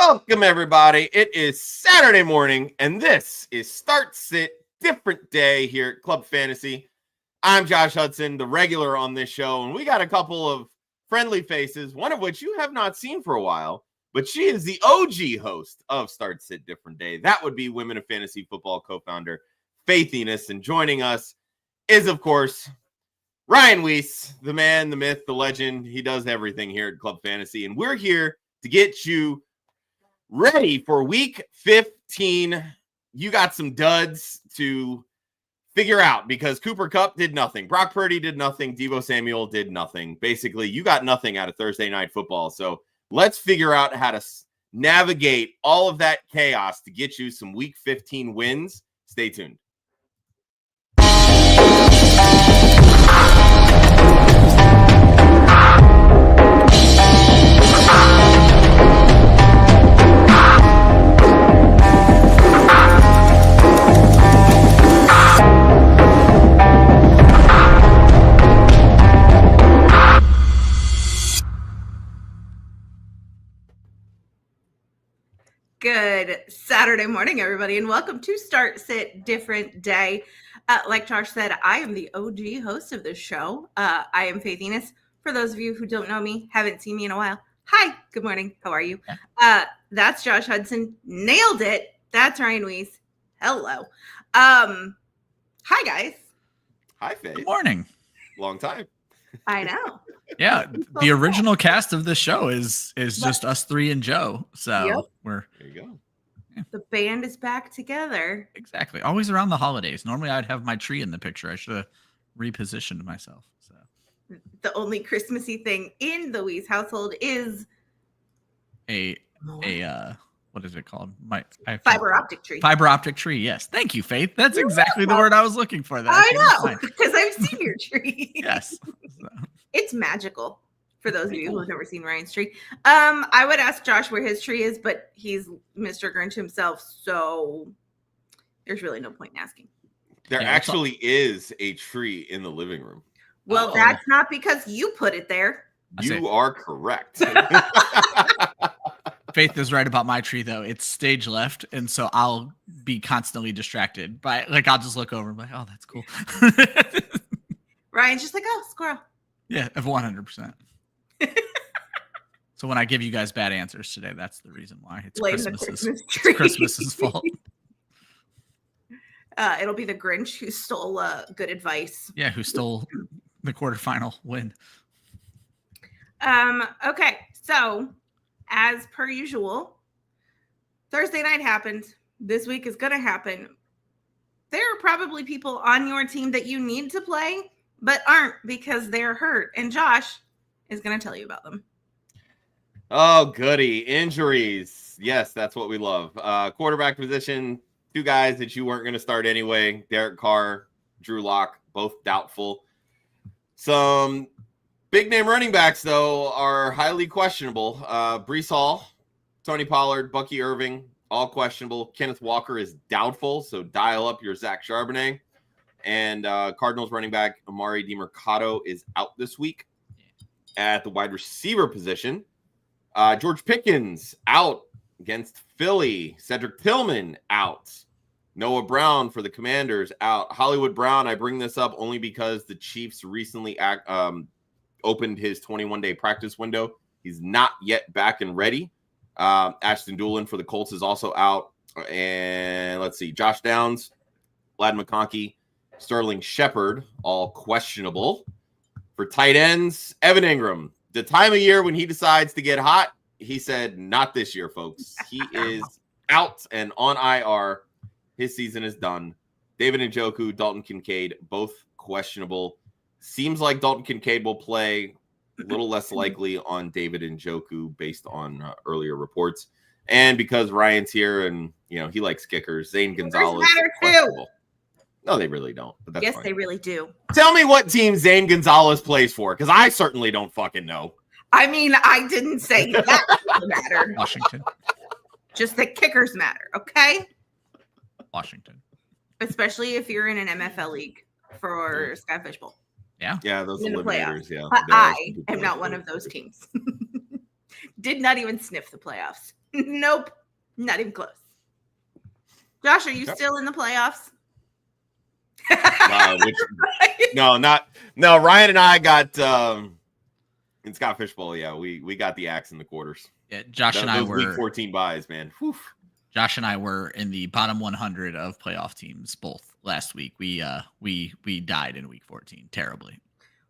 Welcome, everybody. It is Saturday morning, and this is Start Sit Different Day here at Club Fantasy. I'm Josh Hudson, the regular on this show, and we got a couple of friendly faces, one of which you have not seen for a while, but she is the OG host of Start Sit Different Day. That would be Women of Fantasy Football co-founder Faith Enes, and joining us is, of course, Ryan Weisse, the man, the myth, the legend. He does everything here at Club Fantasy, and we're here to get you ready for week 15. You got some duds to figure out because Cooper Kupp did nothing. Brock Purdy did nothing. Deebo Samuel did nothing. Basically, you got nothing out of Thursday Night Football. So let's figure out how to navigate all of that chaos to get you some week 15 wins. Stay tuned. Good Saturday morning, everybody, and welcome to Start Sit Different Day. Like Josh said, I am the OG host of this show. I am Faith Enes. For those of you who don't know me, haven't seen me in a while, hi, good morning, how are you? That's Josh Hudson. Nailed it. That's Ryan Weisse. Hello. Hi, guys. Hi, Faith. Good morning. Long time. I know. Yeah, the original cast of this show is just us three and Joe. So there you go. Yeah. The band is back together. Exactly. Always around the holidays. Normally I'd have my tree in the picture. I should have repositioned myself. So the only Christmassy thing in the Weisse household is a what is it called? Fiber optic tree. Fiber optic tree. Yes. Thank you, Faith. That's exactly the word I was looking for. I know, because I've seen your tree. Yes. So. It's magical for those of you who have never seen Ryan's tree. I would ask Josh where his tree is, but he's Mr. Grinch himself, so there's really no point in asking. There actually is a tree in the living room. Well, that's not because you put it there. You are correct. Faith is right about my tree, though. It's stage left, and so I'll be constantly distracted by, I'll just look over and be like, oh, that's cool. Ryan's just like, oh, squirrel. Yeah, of 100%. So when I give you guys bad answers today, that's the reason why. It's Christmas's fault. It'll be the Grinch who stole good advice. Yeah, who stole the quarterfinal win. Okay, so as per usual, Thursday night happened. This week is going to happen. There are probably people on your team that you need to play, but aren't because they're hurt. And Josh is going to tell you about them. Oh, goody. Injuries. Yes, that's what we love. Quarterback position, two guys that you weren't going to start anyway. Derek Carr, Drew Lock, both doubtful. Some big name running backs, though, are highly questionable. Breece Hall, Tony Pollard, Bucky Irving, all questionable. Kenneth Walker is doubtful, so dial up your Zach Charbonnet. And Cardinals running back Amari DiMercato is out this week. At the wide receiver position, George Pickens out against Philly. Cedric Tillman out. Noah Brown for the Commanders out. Hollywood Brown, I bring this up only because the Chiefs recently opened his 21-day practice window. He's not yet back and ready. Ashton Doolin for the Colts is also out. And let's see, Josh Downs, Ladd McConkey, Sterling Shepard, all questionable. For tight ends, Evan Ingram. The time of year when he decides to get hot, he said, not this year, folks. He is out and on IR. His season is done. David Njoku, Dalton Kincaid, both questionable. Seems like Dalton Kincaid will play. A little less likely on David Njoku based on earlier reports. And because Ryan's here and, he likes kickers, Zane Gonzalez. Questionable. No, they really don't. But that's fine. They really do. Tell me what team Zane Gonzalez plays for, because I certainly don't fucking know. I mean, I didn't say that doesn't matter. Washington. Just that kickers matter, okay? Washington. Especially if you're in an MFL league for Skyfish Bowl. Yeah. Yeah, those eliminators, yeah. But I am not one of those teams. Did not even sniff the playoffs. Nope. Not even close. Josh, are you still in the playoffs? No. Ryan and I got in Scott Fishbowl. Yeah, we got the axe in the quarters. Yeah, Josh and I were week 14 buys, man. Whew. Josh and I were in the bottom 100 of playoff teams both last week. We died in week 14 terribly.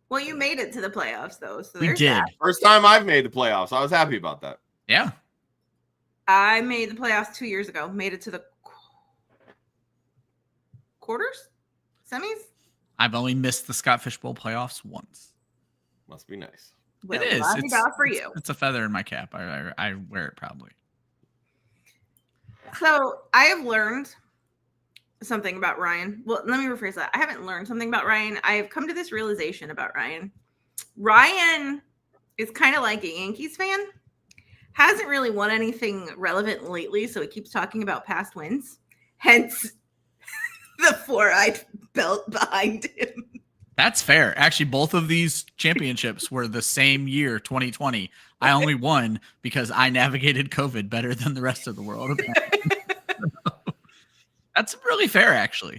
Well, you made it to the playoffs though, so we there's did. that. First time I've made the playoffs. I was happy about that. Yeah. I made the playoffs 2 years ago. Made it to the quarters, semis. I've only missed the Scott Fishbowl playoffs once. Must be nice. Well, it is. It's for you. It's a feather in my cap. I wear it proudly. So I have learned something about Ryan. Well, let me rephrase that. I haven't learned something about Ryan. I have come to this realization about Ryan. Ryan is kind of like a Yankees fan. Hasn't really won anything relevant lately, so he keeps talking about past wins. Hence the 4-eyed belt behind him. That's fair. Actually, both of these championships were the same year, 2020. I only won because I navigated COVID better than the rest of the world. That's really fair, actually.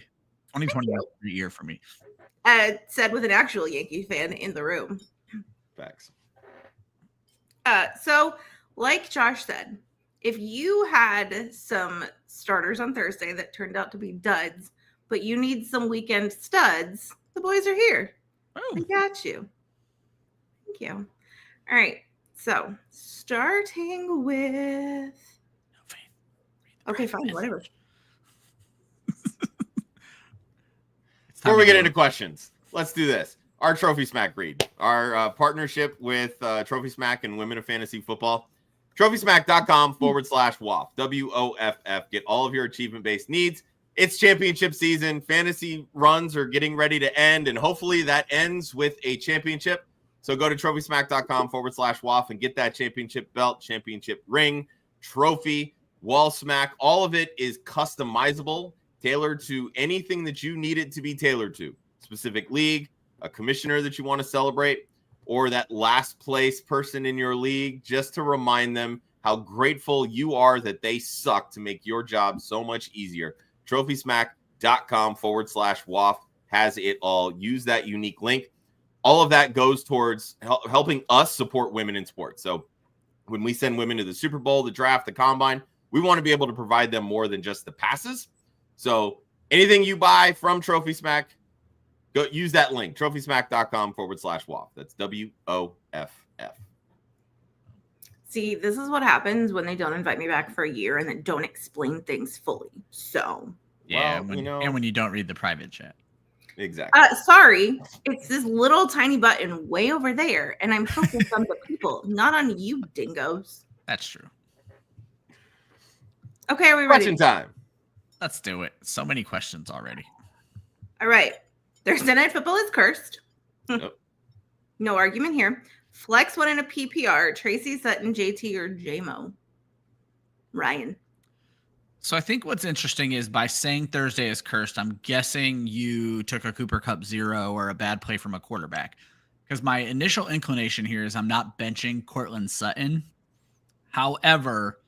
2020 was a great year for me. Said with an actual Yankee fan in the room. Facts. So, like Josh said, if you had some starters on Thursday that turned out to be duds, but you need some weekend studs, the boys are here. Oh. I got you. Thank you. All right. So, starting with... Okay, fine. Whatever. Before we get into questions, let's do this. Our Trophy Smack read. Our partnership with Trophy Smack and Women of Fantasy Football. TrophySmack.com/WOFF. WOFF. Get all of your achievement-based needs. It's championship season. Fantasy runs are getting ready to end, and hopefully that ends with a championship. So go to TrophySmack.com/WOFF and get that championship belt, championship ring, trophy, wall smack. All of it is customizable, tailored to anything that you need it to be tailored to. Specific league, a commissioner that you want to celebrate, or that last place person in your league, just to remind them how grateful you are that they suck to make your job so much easier. TrophySmack.com/WOFF has it all. Use that unique link. All of that goes towards helping us support women in sports. So when we send women to the Super Bowl, the draft, the combine, we want to be able to provide them more than just the passes. So anything you buy from Trophy Smack, go use that link, TrophySmack.com/WOFF. That's WOFF. See, this is what happens when they don't invite me back for a year and then don't explain things fully. So yeah, and when you don't read the private chat. Exactly. Sorry, it's this little tiny button way over there, and I'm focused on the people, not on you dingoes. That's true. Okay, are we ready? Question time. Let's do it. So many questions already. All right. Thursday Night Football is cursed. Yep. No argument here. Flex one in a PPR. Tracy Sutton, JT, or JMO? Ryan. So I think what's interesting is by saying Thursday is cursed, I'm guessing you took a Cooper Kupp 0 or a bad play from a quarterback. Because my initial inclination here is I'm not benching Cortland Sutton. However,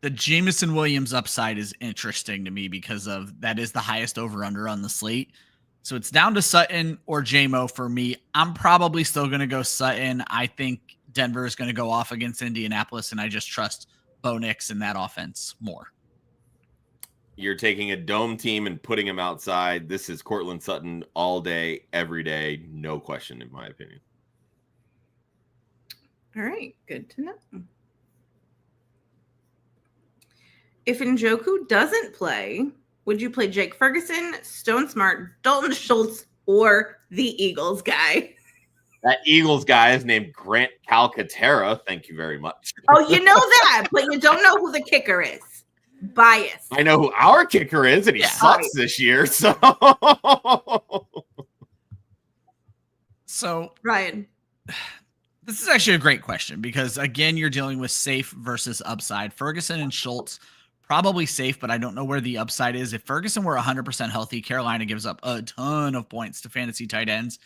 the Jameson Williams upside is interesting to me because of that is the highest over-under on the slate. So it's down to Sutton or JMO for me. I'm probably still going to go Sutton. I think Denver is going to go off against Indianapolis, and I just trust Bo Nix in that offense more. You're taking a dome team and putting him outside. This is Cortland Sutton all day, every day. No question, in my opinion. All right. Good to know. If Njoku doesn't play, would you play Jake Ferguson, Stone Smart, Dalton Schultz, or the Eagles guy? That Eagles guy is named Grant Calcaterra. Thank you very much. Oh, you know that, but you don't know who the kicker is. Bias. I know who our kicker is, and he sucks this year. So, Ryan, this is actually a great question because, again, you're dealing with safe versus upside. Ferguson and Schultz, probably safe, but I don't know where the upside is. If Ferguson were 100% healthy, Carolina gives up a ton of points to fantasy tight ends.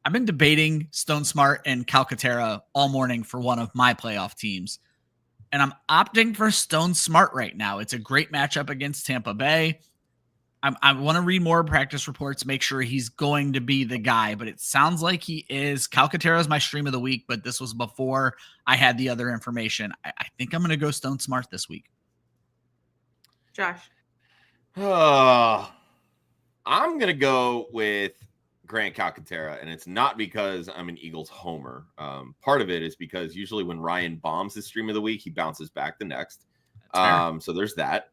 I've been debating Stone Smart and Calcaterra all morning for one of my playoff teams. and I'm opting for Stone Smart right now. It's a great matchup against Tampa Bay. I want to read more practice reports, make sure he's going to be the guy, but it sounds like he is. Calcaterra is my stream of the week, but this was before I had the other information. I think I'm going to go Stone Smart this week. Josh. I'm going to go with Grant Calcaterra, and it's not because I'm an Eagles homer. Part of it is because usually when Ryan bombs his stream of the week, he bounces back the next. So there's that.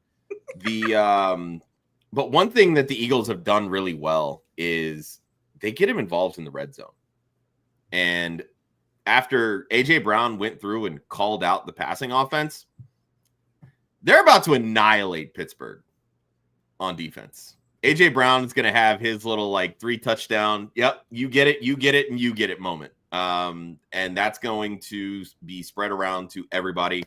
But one thing that the Eagles have done really well is they get him involved in the red zone. And after A.J. Brown went through and called out the passing offense, they're about to annihilate Pittsburgh on defense. A.J. Brown is going to have his little 3 touchdown. Yep, you get it, and you get it moment. And that's going to be spread around to everybody.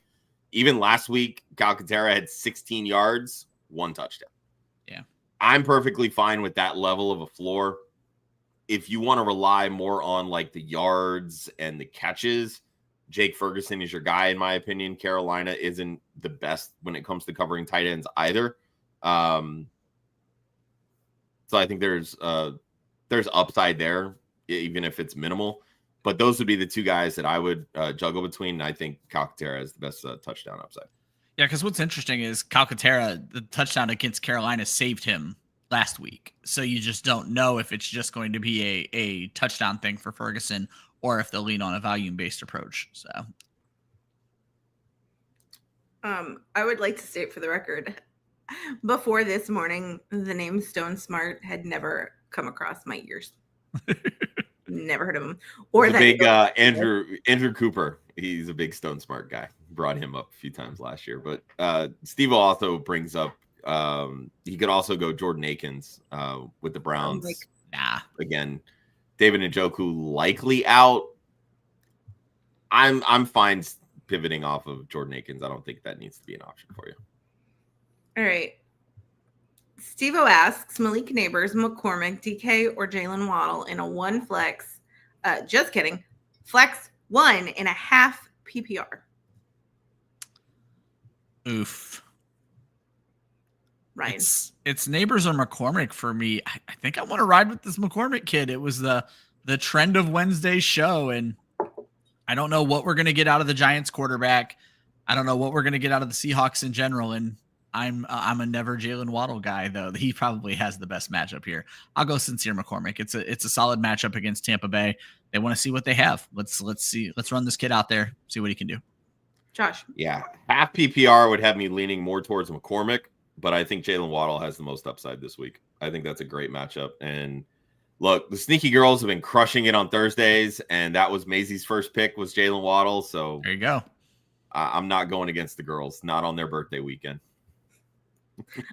Even last week, Calcaterra had 16 yards, 1 touchdown. Yeah. I'm perfectly fine with that level of a floor. If you want to rely more on the yards and the catches, Jake Ferguson is your guy, in my opinion. Carolina isn't the best when it comes to covering tight ends either. So I think there's upside there, even if it's minimal. But those would be the 2 guys that I would juggle between. And I think Calcaterra is the best touchdown upside. Yeah, because what's interesting is Calcaterra, the touchdown against Carolina saved him last week. So you just don't know if it's just going to be a touchdown thing for Ferguson or if they'll lean on a volume-based approach. So I would like to state for the record, before this morning, the name Stone Smart had never come across my ears. Never heard of him. Or the big Andrew Cooper. He's a big Stone Smart guy. Brought him up a few times last year. But Steve also brings up he could also go Jordan Akins with the Browns. Again, David Njoku likely out. I'm fine pivoting off of Jordan Akins. I don't think that needs to be an option for you. All right. Steve-O asks, Malik Neighbors, McCormick, DK, or Jalen Waddle in a 1 flex. Just kidding. Flex 1.5 PPR. Oof. Ryan. It's Neighbors or McCormick for me. I think I want to ride with this McCormick kid. It was the trend of Wednesday's show, and I don't know what we're going to get out of the Giants quarterback. I don't know what we're going to get out of the Seahawks in general, and I'm a never Jalen Waddle guy, though. He probably has the best matchup here. I'll go Sincere McCormick. It's a solid matchup against Tampa Bay. They want to see what they have. Let's see. Let's run this kid out there, see what he can do. Josh. Yeah, half PPR would have me leaning more towards McCormick, but I think Jalen Waddle has the most upside this week. I think that's a great matchup. And look, the Sneaky Girls have been crushing it on Thursdays, and that was Maisie's first pick was Jalen Waddle. So there you go. I'm not going against the girls, not on their birthday weekend.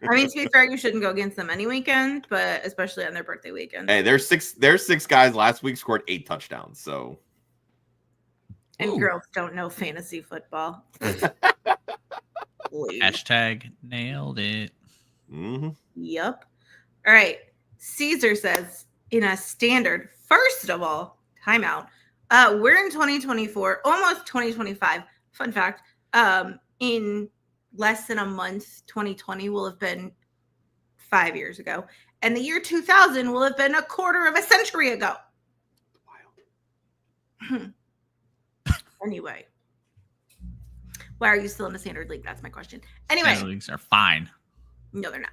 I mean, to be fair, you shouldn't go against them any weekend, but especially on their birthday weekend. Hey, there's six guys last week scored 8 touchdowns. So, and girls don't know fantasy football. Hashtag nailed it. Mm-hmm. Yep. All right. Caesar says in a standard, first of all, timeout. We're in 2024, almost 2025. Fun fact. In less than a month, 2020 will have been 5 years ago. And the year 2000 will have been a quarter of a century ago. Wow. Anyway. Why are you still in the standard league? That's my question. Anyway. Standard leagues are fine. No, they're not.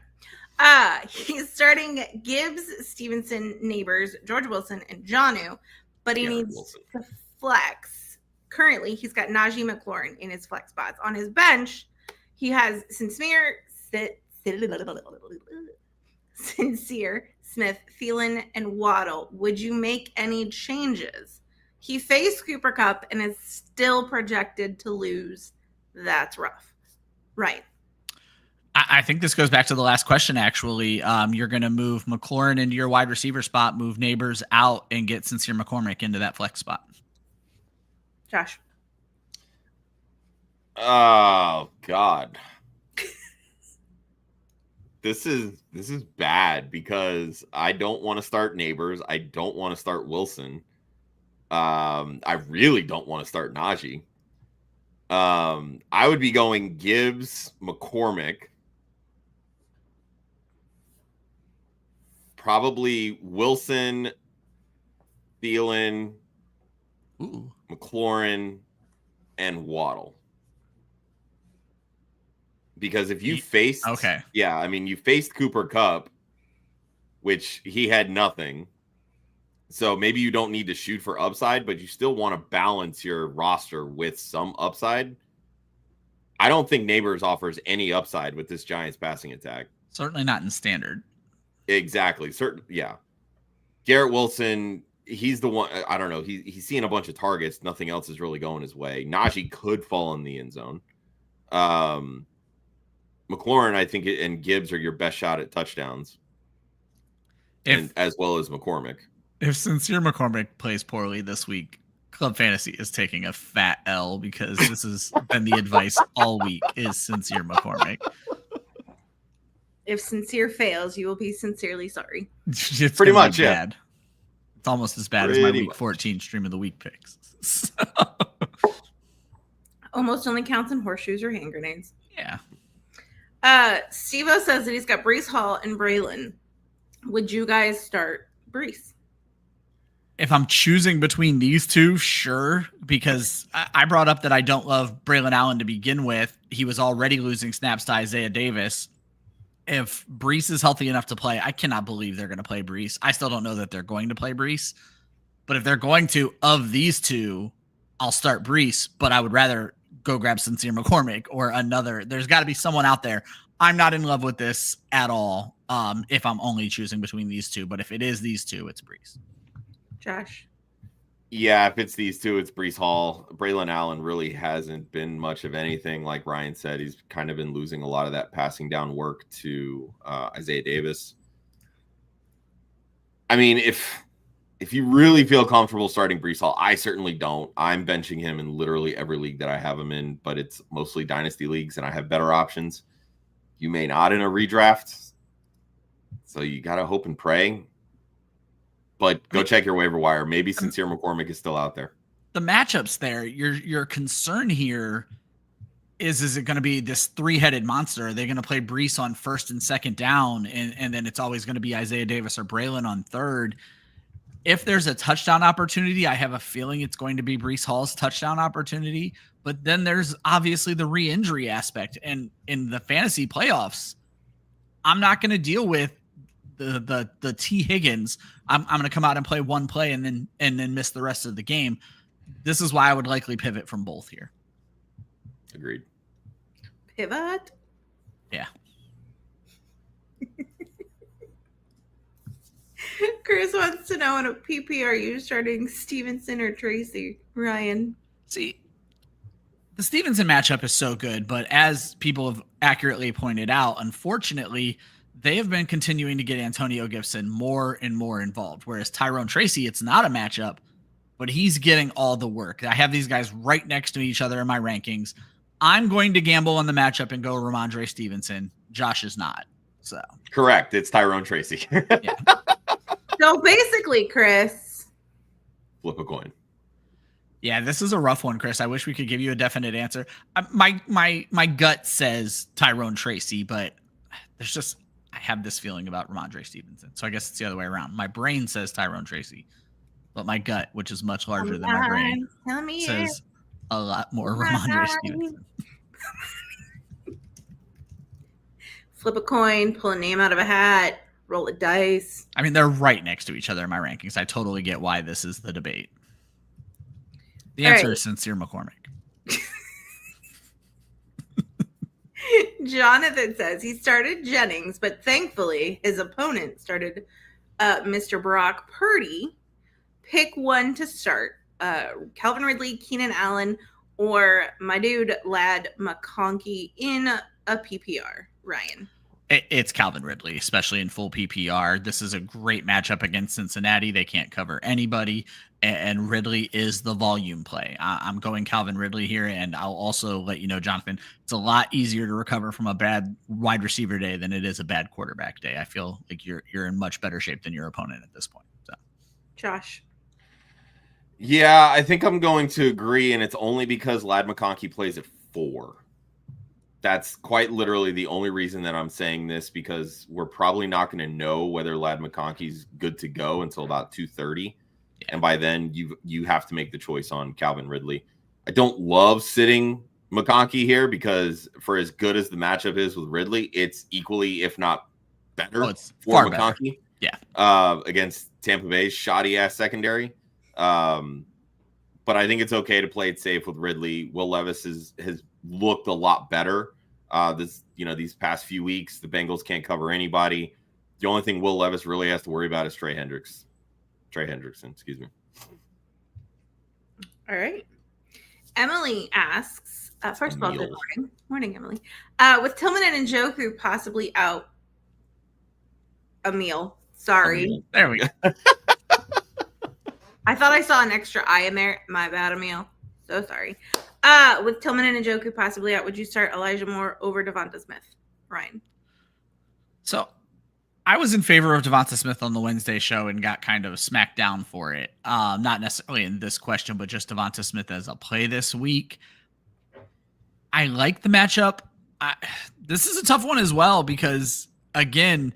He's starting Gibbs, Stevenson, Neighbors, George Wilson, and Jonnu, but he needs to flex. Currently, he's got Najee McLaurin in his flex spots. On his bench, he has Sincere, Smith, Thielen, and Waddle. Would you make any changes? He faced Cooper Kupp and is still projected to lose. That's rough. Right. I think this goes back to the last question, actually. You're going to move McLaurin into your wide receiver spot, move Neighbors out, and get Sincere McCormick into that flex spot. Josh. Oh, God. This is bad because I don't want to start Neighbors. I don't want to start Wilson. I really don't want to start Najee. I would be going Gibbs, McCormick, probably Wilson, Thielen, McLaurin, and Waddle. Because if you faced, you faced Cooper Kupp, which he had nothing. So maybe you don't need to shoot for upside, but you still want to balance your roster with some upside. I don't think Neighbors offers any upside with this Giants passing attack. Certainly not in standard. Exactly. Yeah. Garrett Wilson, he's the one. I don't know. He's seeing a bunch of targets. Nothing else is really going his way. Najee could fall in the end zone. McLaurin, I think, and Gibbs are your best shot at touchdowns, as well as McCormick. If Sincere McCormick plays poorly this week, Club Fantasy is taking a fat L because this has been the advice all week is Sincere McCormick. If Sincere fails, you will be sincerely sorry. It's pretty much bad. It's almost as bad as my week 14 stream of the week picks. So. Almost only counts in horseshoes or hand grenades. Yeah. Steve-O says that he's got Breece Hall and Braylon. Would you guys start Breece? If I'm choosing between these two, sure, because I brought up that I don't love Braylon Allen to begin with. He was already losing snaps to Isaiah Davis. If Breece is healthy enough to play, I cannot believe they're going to play Breece. I still don't know that they're going to play Breece. But if they're going to, of these two, I'll start Breece, but I would rather go grab Sincere McCormick or another. There's got to be someone out there. I'm not in love with this at all if I'm only choosing between these two. But if it is these two, it's Breece. Josh? Yeah, if it's these two, it's Breece Hall. Braylon Allen really hasn't been much of anything. Like Ryan said, he's kind of been losing a lot of that passing down work to Isaiah Davis. I mean, if you really feel comfortable starting Breece Hall, I certainly don't. I'm benching him in literally every league that I have him in, but it's mostly dynasty leagues, and I have better options. You may not in a redraft, so you got to hope and pray. But go check your waiver wire. Maybe Sincere McCormick is still out there. The matchups there, your concern here is it going to be this three-headed monster? Are they going to play Breece on first and second down, and then it's always going to be Isaiah Davis or Braylon on third? If there's a touchdown opportunity, I have a feeling it's going to be Breece Hall's touchdown opportunity. But then there's obviously the re-injury aspect. And in the fantasy playoffs, I'm not going to deal with the T. Higgins. I'm going to come out and play one play and then miss the rest of the game. This is why I would likely pivot from both here. Agreed. Pivot? Yeah. Chris wants to know in a PP, are you starting Stevenson or Tracy? Ryan? See, the Stevenson matchup is so good, but as people have accurately pointed out, unfortunately, they have been continuing to get Antonio Gibson more and more involved, whereas Tyrone Tracy, it's not a matchup, but he's getting all the work. I have these guys right next to each other in my rankings. I'm going to gamble on the matchup and go Ramondre Stevenson. Josh is not. So correct. It's Tyrone Tracy. Yeah. So basically, Chris, flip a coin. Yeah, this is a rough one, Chris. I wish we could give you a definite answer. My gut says Tyrone Tracy, but I have this feeling about Ramondre Stevenson. So I guess it's the other way around. My brain says Tyrone Tracy, but my gut, which is much larger than my brain, says a lot more Ramondre Stevenson. Flip a coin, pull a name out of a hat, roll a dice. I mean, they're right next to each other in my rankings. I totally get why this is the debate. The answer is Sincere McCormick. Jonathan says he started Jennings, but thankfully his opponent started Mr. Brock Purdy. Pick one to start. Calvin Ridley, Keenan Allen, or my dude Lad McConkey in a PPR. Ryan. It's Calvin Ridley, especially in full PPR. This is a great matchup against Cincinnati. They can't cover anybody, and Ridley is the volume play. I'm going Calvin Ridley here, and I'll also let you know, Jonathan, it's a lot easier to recover from a bad wide receiver day than it is a bad quarterback day. I feel like you're in much better shape than your opponent at this point. So, Josh. Yeah, I think I'm going to agree, and it's only because Ladd McConkey plays at 4. That's quite literally the only reason that I'm saying this, because we're probably not going to know whether Ladd McConkey's good to go until about 2:30. Yeah. And by then you have to make the choice on Calvin Ridley. I don't love sitting McConkey here because for as good as the matchup is with Ridley, it's equally, if not better, it's for far McConkey. Better. Yeah. Against Tampa Bay's shoddy ass secondary. But I think it's okay to play it safe with Ridley. Will Levis has looked a lot better these past few weeks. The Bengals can't cover anybody. The only thing Will Levis really has to worry about is Trey Hendrickson, excuse me. All right. Emily asks, first of all, good morning. Morning, Emily. With Tillman and Njoku possibly out, Emil. Sorry. There we go. I thought I saw an extra I in there. My bad, Emil. So sorry. With Tillman and Njoku possibly out, would you start Elijah Moore over Devonta Smith, Ryan? So I was in favor of Devonta Smith on the Wednesday show and got kind of smacked down for it. Not necessarily in this question, but just Devonta Smith as a play this week. I like the matchup. This is a tough one as well because, again,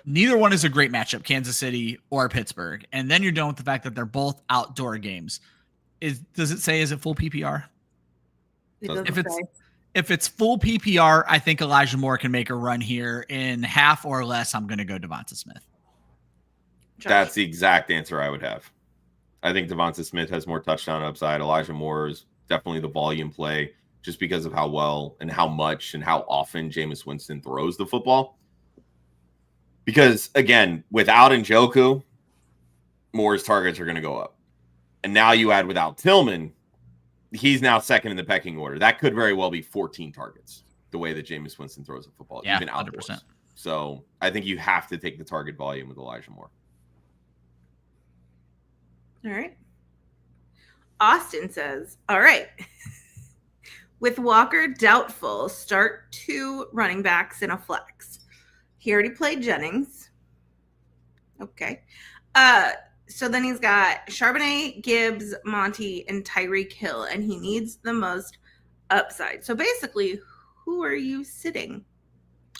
neither one is a great matchup, Kansas City or Pittsburgh. And then you're done with the fact that they're both outdoor games. Does it say, is it full PPR? If it's full PPR, I think Elijah Moore can make a run here. In half or less, I'm going to go Devonta Smith. Josh. That's the exact answer I would have. I think Devonta Smith has more touchdown upside. Elijah Moore is definitely the volume play just because of how well and how much and how often Jameis Winston throws the football. Because, again, without Njoku, Moore's targets are going to go up. And now you add without Tillman, he's now second in the pecking order. That could very well be 14 targets, the way that Jameis Winston throws the football, even outdoors. 100%. So I think you have to take the target volume with Elijah Moore. All right. Austin says, all right. With Walker doubtful, start 2 running backs in a flex. He already played Jennings. Okay. So then he's got Charbonnet, Gibbs, Monty, and Tyreek Hill, and he needs the most upside. So basically, who are you sitting?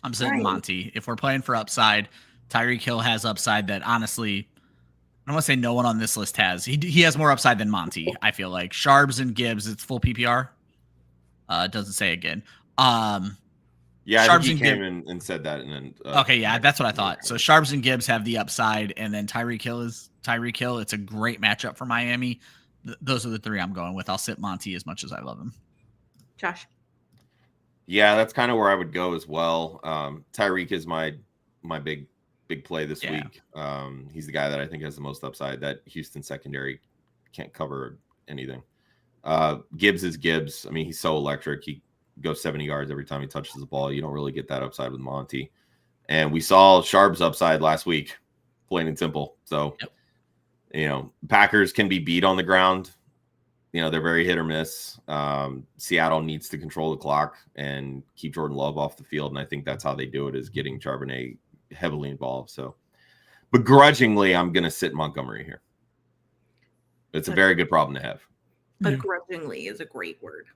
I'm sitting Monty. If we're playing for upside, Tyreek Hill has upside that honestly, I don't want to say no one on this list has. He has more upside than Monty, I feel like. Sharbs and Gibbs, it's full PPR. It doesn't say again. Yeah, I think he came in and said that. And then okay, yeah, that's what I thought. So Sharbs and Gibbs have the upside, and then Tyreek Hill is Tyreek Hill. It's a great matchup for Miami. Those are the 3 I'm going with. I'll sit Monty as much as I love him. Josh? Yeah, that's kind of where I would go as well. Tyreek is my big play this week. He's the guy that I think has the most upside. That Houston secondary can't cover anything. Gibbs is Gibbs. I mean, he's so electric. He goes 70 yards every time he touches the ball. You don't really get that upside with Monty. And we saw Sharp's upside last week, plain and simple. So, Packers can be beat on the ground. They're very hit or miss. Seattle needs to control the clock and keep Jordan Love off the field. And I think that's how they do it, is getting Charbonnet heavily involved. So begrudgingly, I'm going to sit Montgomery here. It's a very good problem to have. Begrudgingly is a great word.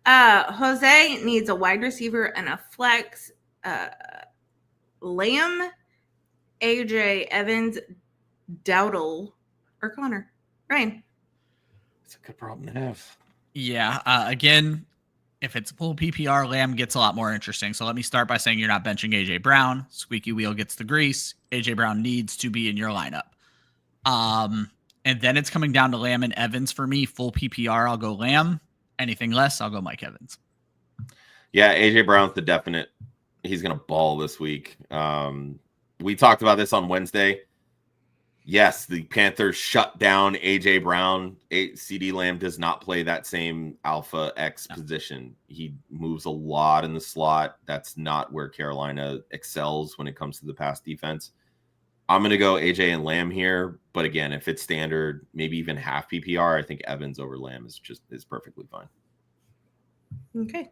Jose needs a wide receiver and a flex. Lamb, AJ, Evans, Dowdle, or Connor. Ryan. It's a good problem to have. Yeah. Again, if it's full PPR, Lamb gets a lot more interesting. So let me start by saying you're not benching AJ Brown. Squeaky wheel gets the grease. AJ Brown needs to be in your lineup. And then it's coming down to Lamb and Evans for me. Full PPR, I'll go Lamb. Anything less, I'll go Mike Evans. Yeah, AJ Brown's the definite. He's going to ball this week. We talked about this on Wednesday. Yes, the Panthers shut down AJ Brown. CD Lamb does not play that same alpha X position. He moves a lot in the slot. That's not where Carolina excels when it comes to the pass defense. I'm going to go AJ and Lamb here. But again, if it's standard, maybe even half PPR, I think Evans over Lamb is perfectly fine. Okay.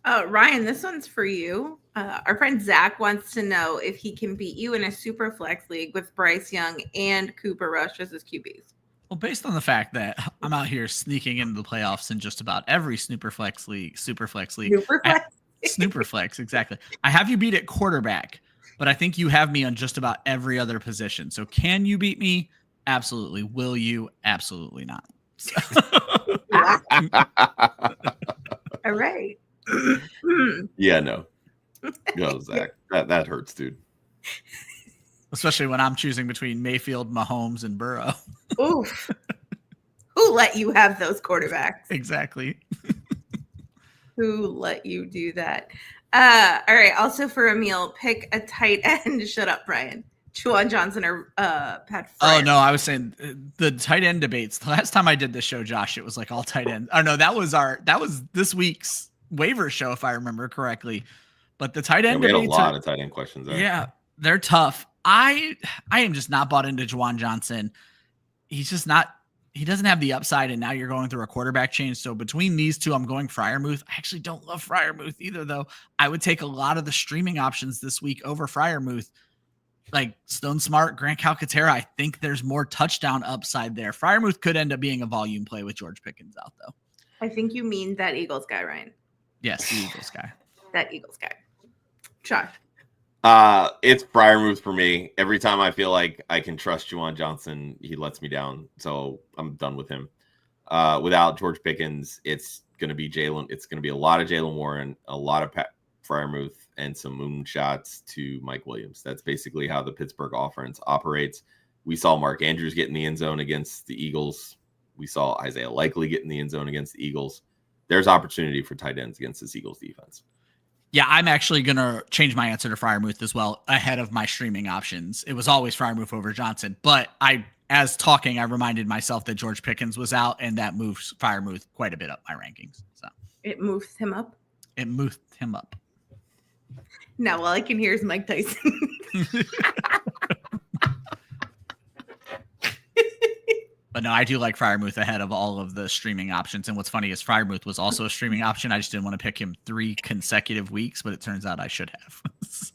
Ryan, this one's for you. Our friend Zach wants to know if he can beat you in a super flex league with Bryce Young and Cooper Rush as his QBs. Well, based on the fact that I'm out here sneaking into the playoffs in just about every Superflex league, Superflex, exactly. I have you beat at quarterback, but I think you have me on just about every other position. So can you beat me? Absolutely. Will you? Absolutely not. So. All right. Yeah, no. Go, Zach. That hurts, dude. Especially when I'm choosing between Mayfield, Mahomes, and Burrow. Oof. Who let you have those quarterbacks? Exactly. Who let you do that? All right. Also for Emil, pick a tight end. Shut up, Brian. Juwan Johnson or Pat Fryer. Oh, no. I was saying the tight end debates. The last time I did this show, Josh, it was like all tight end. Oh, no. That was this week's waiver show, if I remember correctly. But the tight end debates. We had a lot of tight end questions there. Yeah, they're tough. I am just not bought into Juwan Johnson. He's just not. He doesn't have the upside, and now you're going through a quarterback change. So between these two, I'm going Freiermuth. I actually don't love Freiermuth either, though. I would take a lot of the streaming options this week over Freiermuth, like Stone Smart, Grant Calcaterra. I think there's more touchdown upside there. Freiermuth could end up being a volume play with George Pickens out, though. I think you mean that Eagles guy, Ryan. Yes, the Eagles guy. That Eagles guy. Josh. It's Freiermuth for me. Every time I feel like I can trust Juwan Johnson, he lets me down. So I'm done with him. Without George Pickens, it's going to be Jalen. It's going to be a lot of Jalen Warren, a lot of Freiermuth, and some moonshots to Mike Williams. That's basically how the Pittsburgh offense operates. We saw Mark Andrews get in the end zone against the Eagles. We saw Isaiah Likely get in the end zone against the Eagles. There's opportunity for tight ends against this Eagles defense. Yeah, I'm actually going to change my answer to Freiermuth as well ahead of my streaming options. It was always Freiermuth over Johnson, but I reminded myself that George Pickens was out, and that moves Freiermuth quite a bit up my rankings. So it moves him up? It moved him up. Now all I can hear is Mike Tyson. But no, I do like Freiermuth ahead of all of the streaming options. And what's funny is Freiermuth was also a streaming option. I just didn't want to pick him 3 consecutive weeks, but it turns out I should have. So.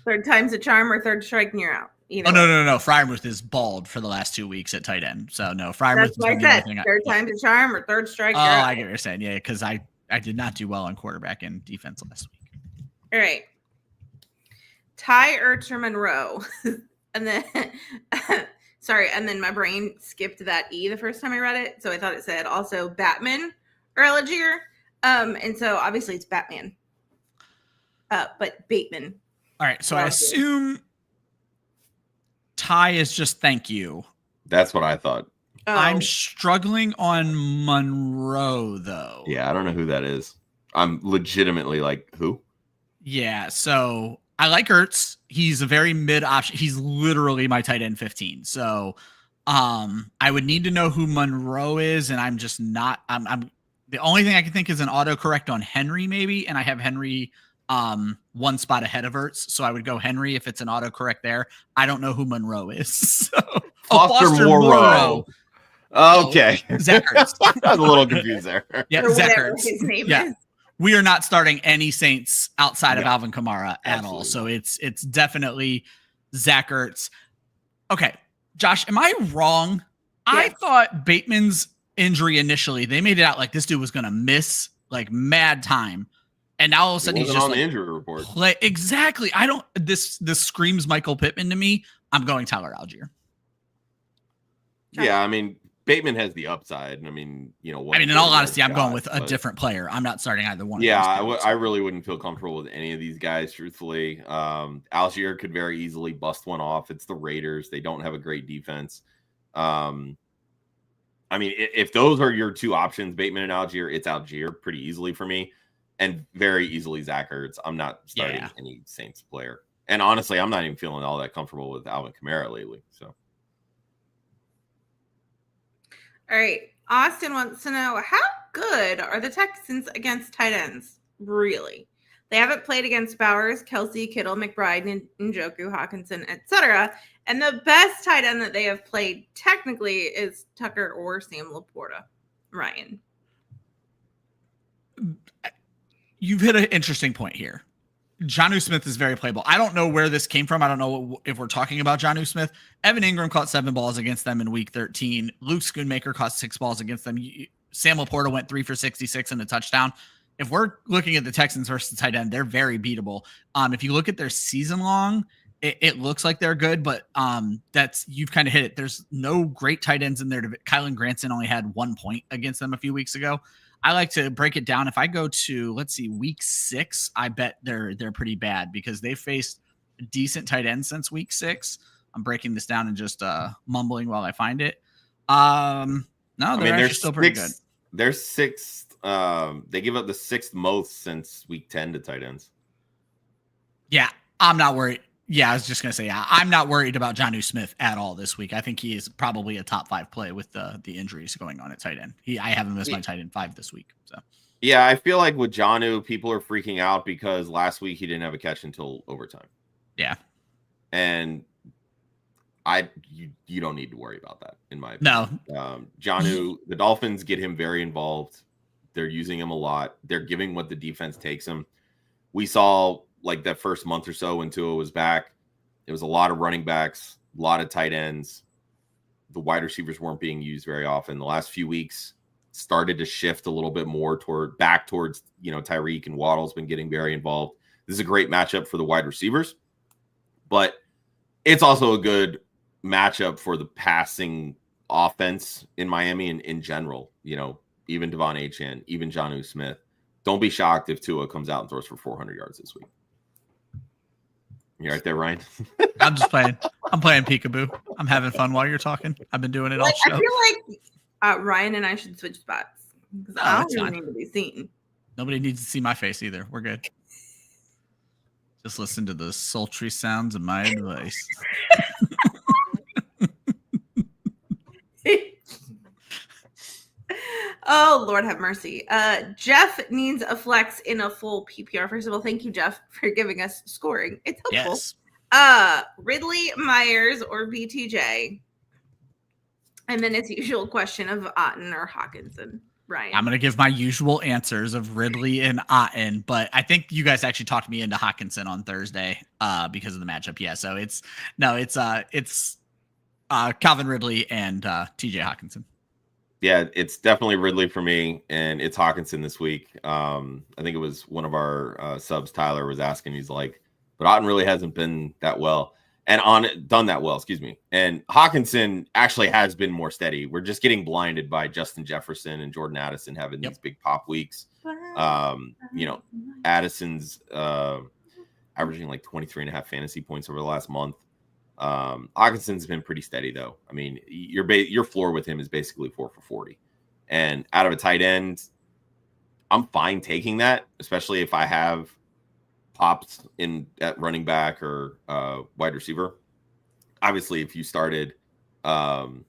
Third time's a charm or third strike and you're out. No. Freiermuth is bald for the last 2 weeks at tight end. So no, Freiermuth. That's what I said. Third time's a charm or third strike. I get what you're saying. Yeah, because I did not do well on quarterback and defense last week. All right. Ty Urcher Monroe. And then... Sorry, and then my brain skipped that E the first time I read it, so I thought it said also Batman or Algier. And so obviously it's Batman. But Bateman. All right, so I assume Ty is just thank you. That's what I thought. Oh. I'm struggling on Monroe, though. Yeah, I don't know who that is. I'm legitimately like, who? Yeah, so I like Ertz. He's a very mid option. He's literally my tight end 15. So I would need to know who Monroe is, and I'm just not. I'm the only thing I can think is an autocorrect on Henry, maybe, and I have Henry one spot ahead of Ertz, so I would go Henry if it's an autocorrect there. I don't know who Monroe is. So, Foster Moreau. Okay. Zach Ertz. I was a little confused there. Yeah, Zach Ertz. His name is. We are not starting any Saints outside of Alvin Kamara at all. So it's definitely Zach Ertz. Okay, Josh, am I wrong? Yes. I thought Bateman's injury initially, they made it out like this dude was going to miss like mad time. And now all of a sudden he's just on like, the injury report. Exactly. This screams Michael Pittman to me. I'm going Tyler Algier. Yeah, I mean, Bateman has the upside. I mean, in all honesty, I'm going with a different player. I'm not starting either one. Yeah, I really wouldn't feel comfortable with any of these guys, truthfully. Algier could very easily bust one off. It's the Raiders. They don't have a great defense. I mean, if those are your two options, Bateman and Algier, it's Algier pretty easily for me. And very easily Zach Ertz. I'm not starting any Saints player. And honestly, I'm not even feeling all that comfortable with Alvin Kamara lately. So. All right. Austin wants to know, how good are the Texans against tight ends? Really? They haven't played against Bowers, Kelsey, Kittle, McBride, Njoku, Hawkinson, etc. And the best tight end that they have played technically is Tucker or Sam Laporta. Ryan. you've hit an interesting point here. Jonnu Smith is very playable. I don't know where this came from. I don't know if we're talking about Jonnu Smith. Evan Ingram caught 7 balls against them in week 13. Luke Schoonmaker caught 6 balls against them. Sam Laporta went 3 for 66 and a touchdown. If we're looking at the Texans versus tight end, they're very beatable. If you look at their season long, it looks like they're good, but you've kind of hit it. There's no great tight ends in there. Kylan Granson only had 1 point against them a few weeks ago. I like to break it down. If I go to, let's see, week 6, I bet they're pretty bad because they faced decent tight ends since week 6. I'm breaking this down and just mumbling while I find it. No, they're actually still pretty good. They're 6th. They give up the 6th most since week 10 to tight ends. Yeah, I'm not worried. Yeah, I was just going to say, I'm not worried about Jonnu Smith at all this week. I think he is probably a top 5 play with the injuries going on at tight end. I have him as my tight end 5 this week. So yeah, I feel like with Jonnu, people are freaking out because last week he didn't have a catch until overtime. Yeah. And you don't need to worry about that, in my opinion. No. Jonnu, the Dolphins get him very involved. They're using him a lot. They're giving what the defense takes him. We saw like that first month or so when Tua was back, it was a lot of running backs, a lot of tight ends. The wide receivers weren't being used very often. The last few weeks started to shift a little bit more towards Tyreek and Waddle's been getting very involved. This is a great matchup for the wide receivers, but it's also a good matchup for the passing offense in Miami and in general. Even Devon Achane, even Jonnu Smith. Don't be shocked if Tua comes out and throws for 400 yards this week. You right there, Ryan? I'm just playing. I'm playing peekaboo. I'm having fun while you're talking. I've been doing it all show. I feel like Ryan and I should switch spots because I don't really need to be seen. Nobody needs to see my face either. We're good. Just listen to the sultry sounds of my advice. Oh, Lord have mercy. Jeff needs a flex in a full PPR. First of all, thank you, Jeff, for giving us scoring. It's helpful. Yes. Ridley, Myers, or BTJ. And then it's usual question of Otten or Hawkinson. Ryan. I'm going to give my usual answers of Ridley and Otten, but I think you guys actually talked me into Hawkinson on Thursday because of the matchup. Yeah, so it's Calvin Ridley and TJ Hawkinson. Yeah, it's definitely Ridley for me, and it's Hawkinson this week. I think it was one of our subs, Tyler, was asking. He's like, but Otten really hasn't been that well. And done that well, excuse me. And Hawkinson actually has been more steady. We're just getting blinded by Justin Jefferson and Jordan Addison having these big pop weeks. Addison's averaging like 23.5 fantasy points over the last month. Hawkinson's been pretty steady though. I mean, your floor with him is basically 4 for 40. And out of a tight end, I'm fine taking that, especially if I have pops in at running back or wide receiver. Obviously, if you started Cooper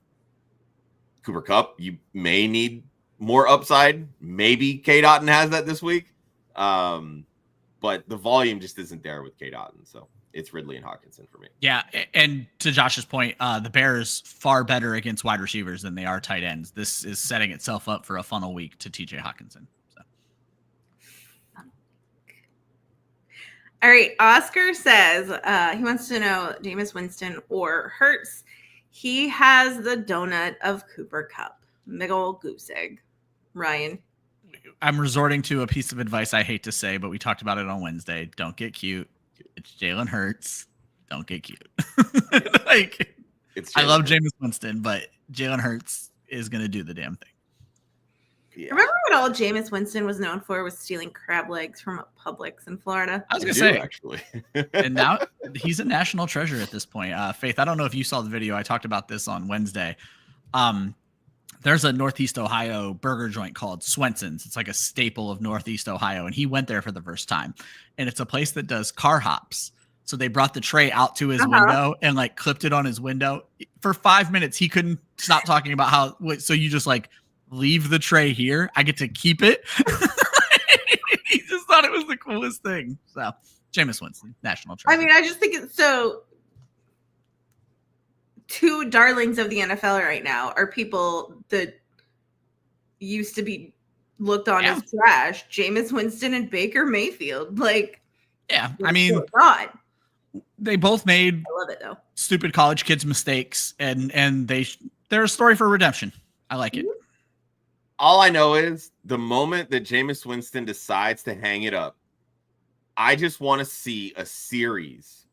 Kupp, you may need more upside. Maybe Cade Otton has that this week. But the volume just isn't there with Cade Otton. So it's Ridley and Hawkinson for me. Yeah, and to Josh's point, the Bears far better against wide receivers than they are tight ends. This is setting itself up for a funnel week to TJ Hawkinson. All right, Oscar says he wants to know Jameis Winston or Hurts. He has the donut of Cooper Kupp. Big old goose egg. Ryan. I'm resorting to a piece of advice I hate to say, but we talked about it on Wednesday. Don't get cute. It's Jalen Hurts. Don't get cute. I love Jameis Winston, but Jalen Hurts is going to do the damn thing. Yeah. Remember what all Jameis Winston was known for was stealing crab legs from a Publix in Florida? I was going to say, actually. And now he's a national treasure at this point. Faith, I don't know if you saw the video. I talked about this on Wednesday. There's a Northeast Ohio burger joint called Swenson's. It's like a staple of Northeast Ohio. And he went there for the first time. And it's a place that does car hops. So they brought the tray out to his window and like clipped it on his window. For 5 minutes, he couldn't stop talking about how, so you just like, leave the tray here. I get to keep it. He just thought it was the coolest thing. So, Jameis Winston, national treasure. I mean, I just think it's so. Two darlings of the NFL right now are people that used to be looked on as trash. Jameis Winston and Baker Mayfield. Like, yeah, I mean, God. They both made I love it though. Stupid college kids mistakes, and they're a story for redemption. I like it. All I know is the moment that Jameis Winston decides to hang it up, I just want to see a series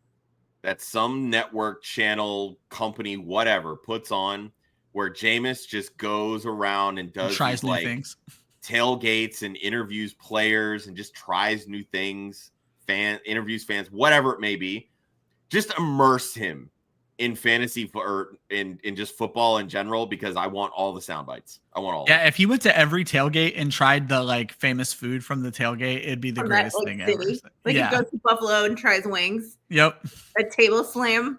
that some network, channel, company, whatever puts on where Jameis just goes around and does tries these, new like, things, tailgates and interviews players and just tries new things, interviews fans, whatever it may be. Just immerse him in fantasy or in just football in general, because I want all the sound bites. I want all. Yeah, if he went to every tailgate and tried the like famous food from the tailgate, it'd be the greatest thing ever. Like, he goes to Buffalo and tries wings. Yep. A table slam.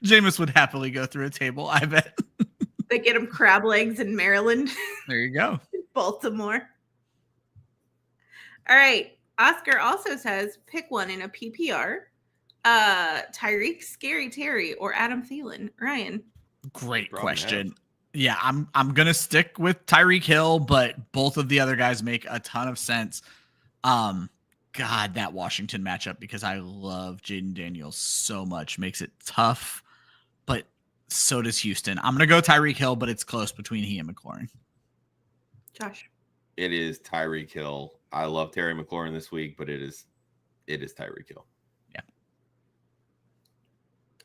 Jameis would happily go through a table, I bet. They get him crab legs in Maryland. There you go. Baltimore. All right. Oscar also says pick one in a PPR. Tyreek, Scary Terry, or Adam Thielen. Ryan. Great question. Yeah, I'm gonna stick with Tyreek Hill, but both of the other guys make a ton of sense. God, that Washington matchup, because I love Jaden Daniels so much, makes it tough, but so does Houston. I'm gonna go Tyreek Hill, but it's close between he and McLaurin. Josh. It is Tyreek Hill. I love Terry McLaurin this week, but it is Tyreek Hill. Yeah.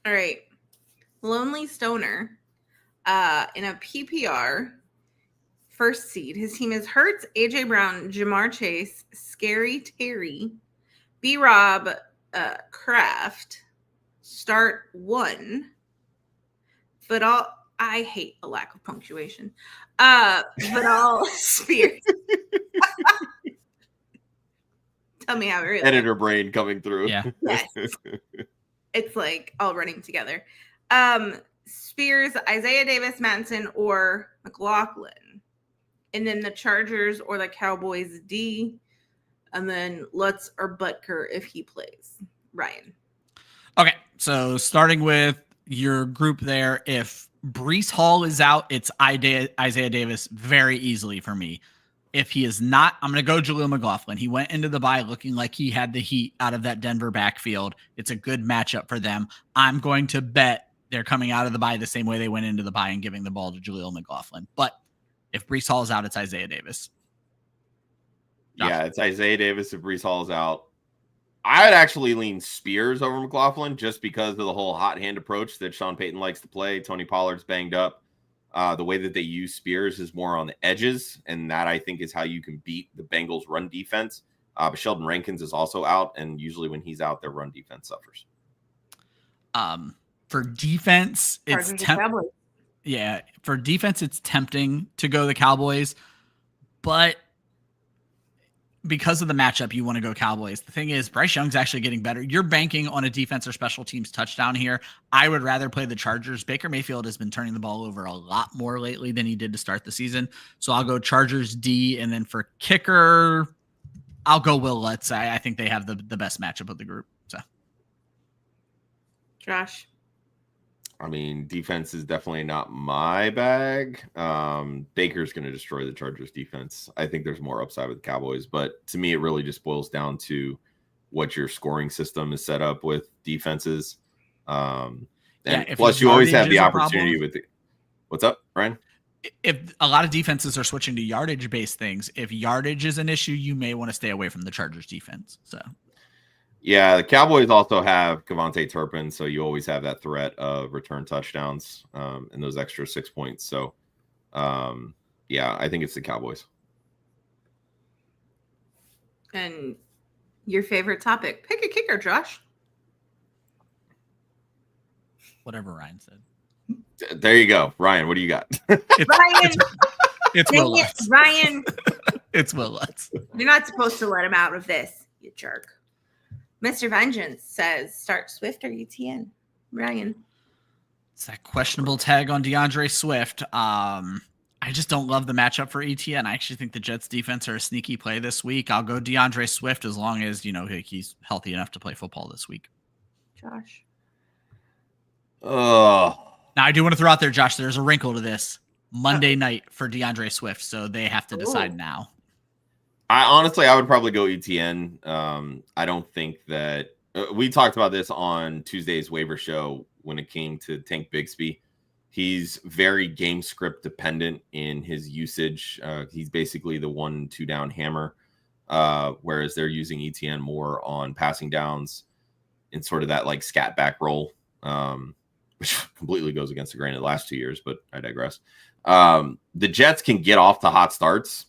All right. Lonely Stoner. In a PPR first seed, his team is Hurts, AJ Brown, Jamar Chase, Scary Terry, B-Rob, Kraft, start one. But I hate a lack of punctuation. But all Spears. Tell me how it really Editor brain coming through. Yeah. Yes. It's like all running together. Spears, Isaiah Davis, Manson, or McLaughlin. And then the Chargers or the Cowboys D. And then Lutz or Butker if he plays. Ryan. Okay, so starting with your group there, if Breece Hall is out, it's Isaiah Davis very easily for me. If he is not, I'm going to go Jaleel McLaughlin. He went into the bye looking like he had the heat out of that Denver backfield. It's a good matchup for them. I'm going to bet they're coming out of the bye the same way they went into the bye and giving the ball to Jaleel McLaughlin. But if Breece Hall is out, it's Isaiah Davis. Josh. Yeah, it's Isaiah Davis if Breece Hall is out. I'd actually lean Spears over McLaughlin just because of the whole hot hand approach that Sean Payton likes to play. Tony Pollard's banged up. The way that they use Spears is more on the edges, and that I think is how you can beat the Bengals' run defense. But Sheldon Rankins is also out, and usually when he's out, their run defense suffers. For defense, it's for defense, it's tempting to go the Cowboys, but because of the matchup, you want to go Cowboys. The thing is, Bryce Young's actually getting better. You're banking on a defense or special teams touchdown here. I would rather play the Chargers. Baker Mayfield has been turning the ball over a lot more lately than he did to start the season. So I'll go Chargers D. And then for kicker, I'll go Will Lutz. I think they have the best matchup of the group. So, Josh. I mean, defense is definitely not my bag. Baker's going to destroy the Chargers defense. I think there's more upside with the Cowboys, but to me, it really just boils down to what your scoring system is set up with defenses. And plus you always have the opportunity with what's up, Ryan? If a lot of defenses are switching to yardage based things, if yardage is an issue, you may want to stay away from the Chargers defense. So. Yeah, the Cowboys also have Kevontae Turpin, so you always have that threat of return touchdowns and those extra 6 points. So, yeah, I think it's the Cowboys. And your favorite topic. Pick a kicker, Josh. Whatever Ryan said. There you go. Ryan, what do you got? Ryan. It's Will Lutz. Ryan. It's Will Lutz. You're not supposed to let him out of this, you jerk. Mr. Vengeance says, start Swift or ETN. Ryan. It's that questionable tag on DeAndre Swift. I just don't love the matchup for ETN. I actually think the Jets defense are a sneaky play this week. I'll go DeAndre Swift as long as, he's healthy enough to play football this week. Josh. Oh. Now, I do want to throw out there, Josh, there's a wrinkle to this. Monday night for DeAndre Swift, so they have to decide now. I would probably go ETN. I don't think that we talked about this on Tuesday's waiver show when it came to Tank Bigsby. He's very game script dependent in his usage. He's basically the 1-2 down hammer, whereas they're using ETN more on passing downs in sort of that like scat back role, which completely goes against the grain of the last 2 years, but I digress. The Jets can get off to hot starts.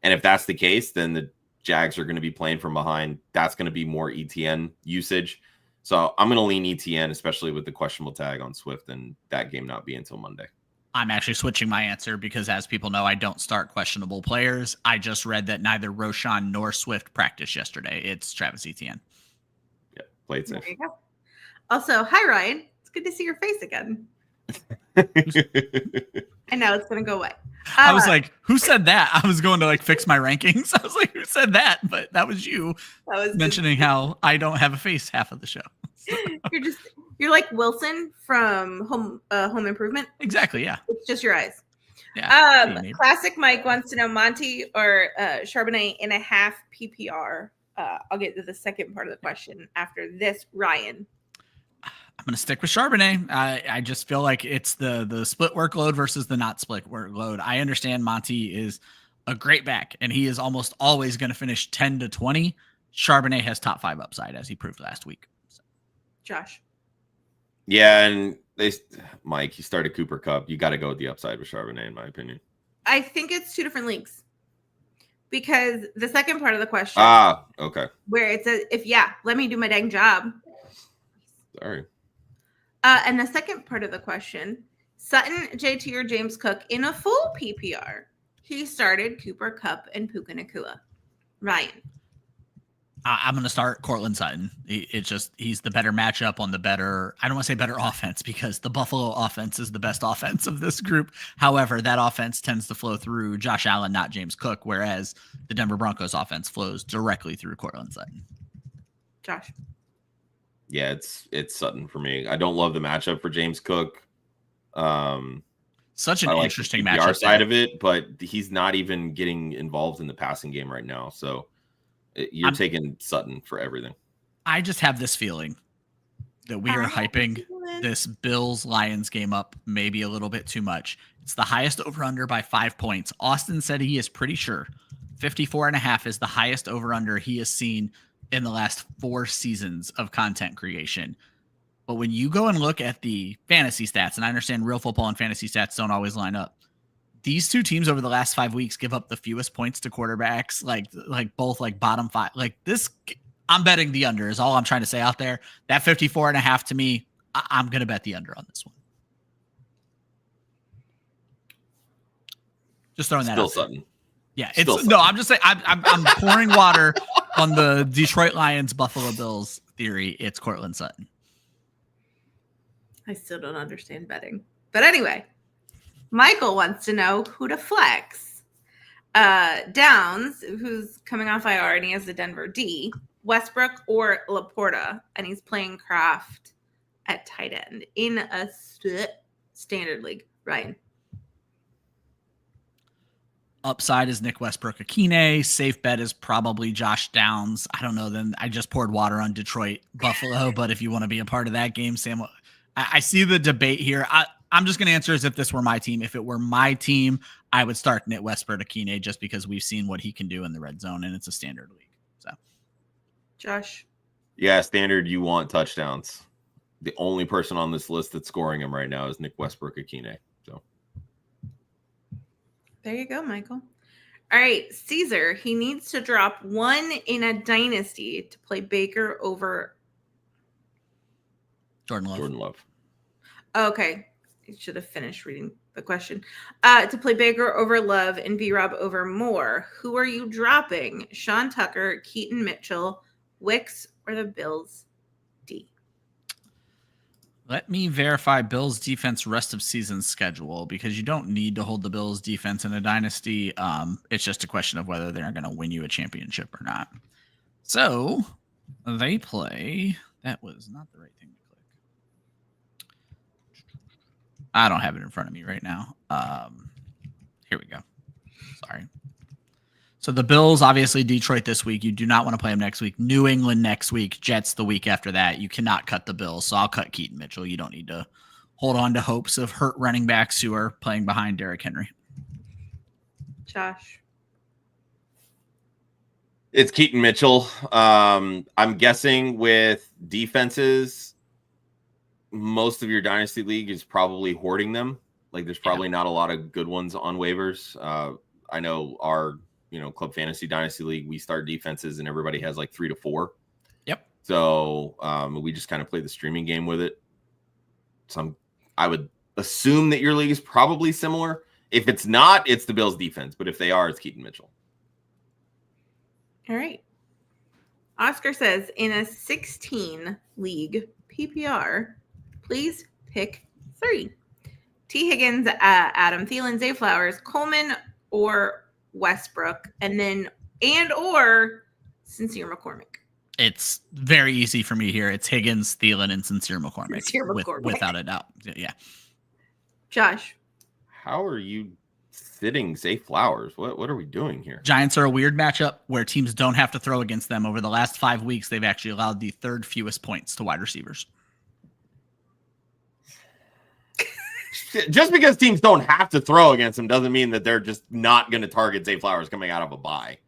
And if that's the case, then the Jags are going to be playing from behind. That's going to be more ETN usage. So I'm going to lean ETN, especially with the questionable tag on Swift and that game not be until Monday. I'm actually switching my answer because, as people know, I don't start questionable players. I just read that neither Roshan nor Swift practiced yesterday. It's Travis Etienne. Yeah, play it safe. There you go. Also, hi, Ryan. It's good to see your face again. I know it's going to go away. I was like, who said that? I was going to like fix my rankings. I was like, who said that? But that was you mentioning how I don't have a face half of the show. So. You're like Wilson from Home Improvement. Exactly. Yeah. It's just your eyes. Yeah. Classic Mike wants to know Monty or Charbonnet in a half PPR. I'll get to the second part of the question after this. Ryan. I'm going to stick with Charbonnet. I just feel like it's the split workload versus the not split workload. I understand Monty is a great back, and he is almost always going to finish 10 to 20. Charbonnet has top 5 upside, as he proved last week. So. Josh. Yeah, and Mike, he started Cooper Kupp. You got to go with the upside with Charbonnet, in my opinion. I think it's 2 different leagues. Because the second part of the question. Okay. Where it says, let me do my dang job. Sorry. And the second part of the question, Sutton, JT, or James Cook in a full PPR. He started Cooper Kupp and Puka Nacua. Ryan. I'm going to start Cortland Sutton. He's the better matchup on the better, I don't want to say better offense because the Buffalo offense is the best offense of this group. However, that offense tends to flow through Josh Allen, not James Cook, whereas the Denver Broncos offense flows directly through Cortland Sutton. Josh. Yeah, it's Sutton for me. I don't love the matchup for James Cook. Such an interesting matchup. Our side of it, but he's not even getting involved in the passing game right now. So you're taking Sutton for everything. I just have this feeling that we are hyping this Bills-Lions game up maybe a little bit too much. It's the highest over-under by 5 points. Austin said he is pretty sure 54.5 is the highest over-under he has seen in the last 4 seasons of content creation. But when you go and look at the fantasy stats, and I understand real football and fantasy stats don't always line up, these two teams over the last 5 weeks give up the fewest points to quarterbacks, like both like bottom 5. Like this, I'm betting the under is all I'm trying to say out there. That 54.5 to me, I'm going to bet the under on this one. Just throwing that Still out there. Sutton. Yeah, I'm just saying I'm pouring water on the Detroit Lions Buffalo Bills theory. It's Cortland Sutton. I still don't understand betting. But anyway, Michael wants to know who to flex. Downs, who's coming off IR and he has the Denver D, Westbrook or Laporta, and he's playing Kraft at tight end in a standard league. Ryan. Upside is Nick Westbrook-Akine. Safe bet is probably Josh Downs. I don't know. Then I just poured water on Detroit Buffalo, but if you want to be a part of that game, Sam, I see the debate here. I'm just going to answer as if this were my team. If it were my team, I would start Nick Westbrook-Akine just because we've seen what he can do in the red zone, and it's a standard league. So, Josh. Yeah, standard. You want touchdowns. The only person on this list that's scoring him right now is Nick Westbrook-Akine. So. There you go, Michael. All right, Caesar. He needs to drop 1 in a dynasty to play Baker over Jordan Love. Okay. I should have finished reading the question. To play Baker over Love and B-Rob over Moore. Who are you dropping? Sean Tucker, Keaton Mitchell, Wicks, or the Bills D? Let me verify Bills defense rest of season schedule because you don't need to hold the Bills defense in a dynasty. It's just a question of whether they're going to win you a championship or not. So they play. That was not the right thing to click. I don't have it in front of me right now. Here we go. Sorry. So the Bills, obviously Detroit this week. You do not want to play them next week. New England next week. Jets the week after that. You cannot cut the Bills. So I'll cut Keaton Mitchell. You don't need to hold on to hopes of hurt running backs who are playing behind Derrick Henry. Josh. It's Keaton Mitchell. I'm guessing with defenses, most of your dynasty league is probably hoarding them. Like there's probably not a lot of good ones on waivers. I know our Club Fantasy Dynasty League, we start defenses and everybody has like 3 to 4. Yep. So we just kind of play the streaming game with it. So I would assume that your league is probably similar. If it's not, it's the Bills defense. But if they are, it's Keaton Mitchell. All right. Oscar says, in a 16 league PPR, please pick 3. T. Higgins, Adam Thielen, Zay Flowers, Coleman, or Westbrook, or Sincere McCormick. It's very easy for me here. It's Higgins, Thielen, and Sincere McCormick. Without a doubt. Yeah. Josh. How are you sitting Zay Flowers? What are we doing here? Giants are a weird matchup where teams don't have to throw against them. Over the last 5 weeks, they've actually allowed the 3rd fewest points to wide receivers. Just because teams don't have to throw against them doesn't mean that they're just not going to target Zay Flowers coming out of a bye.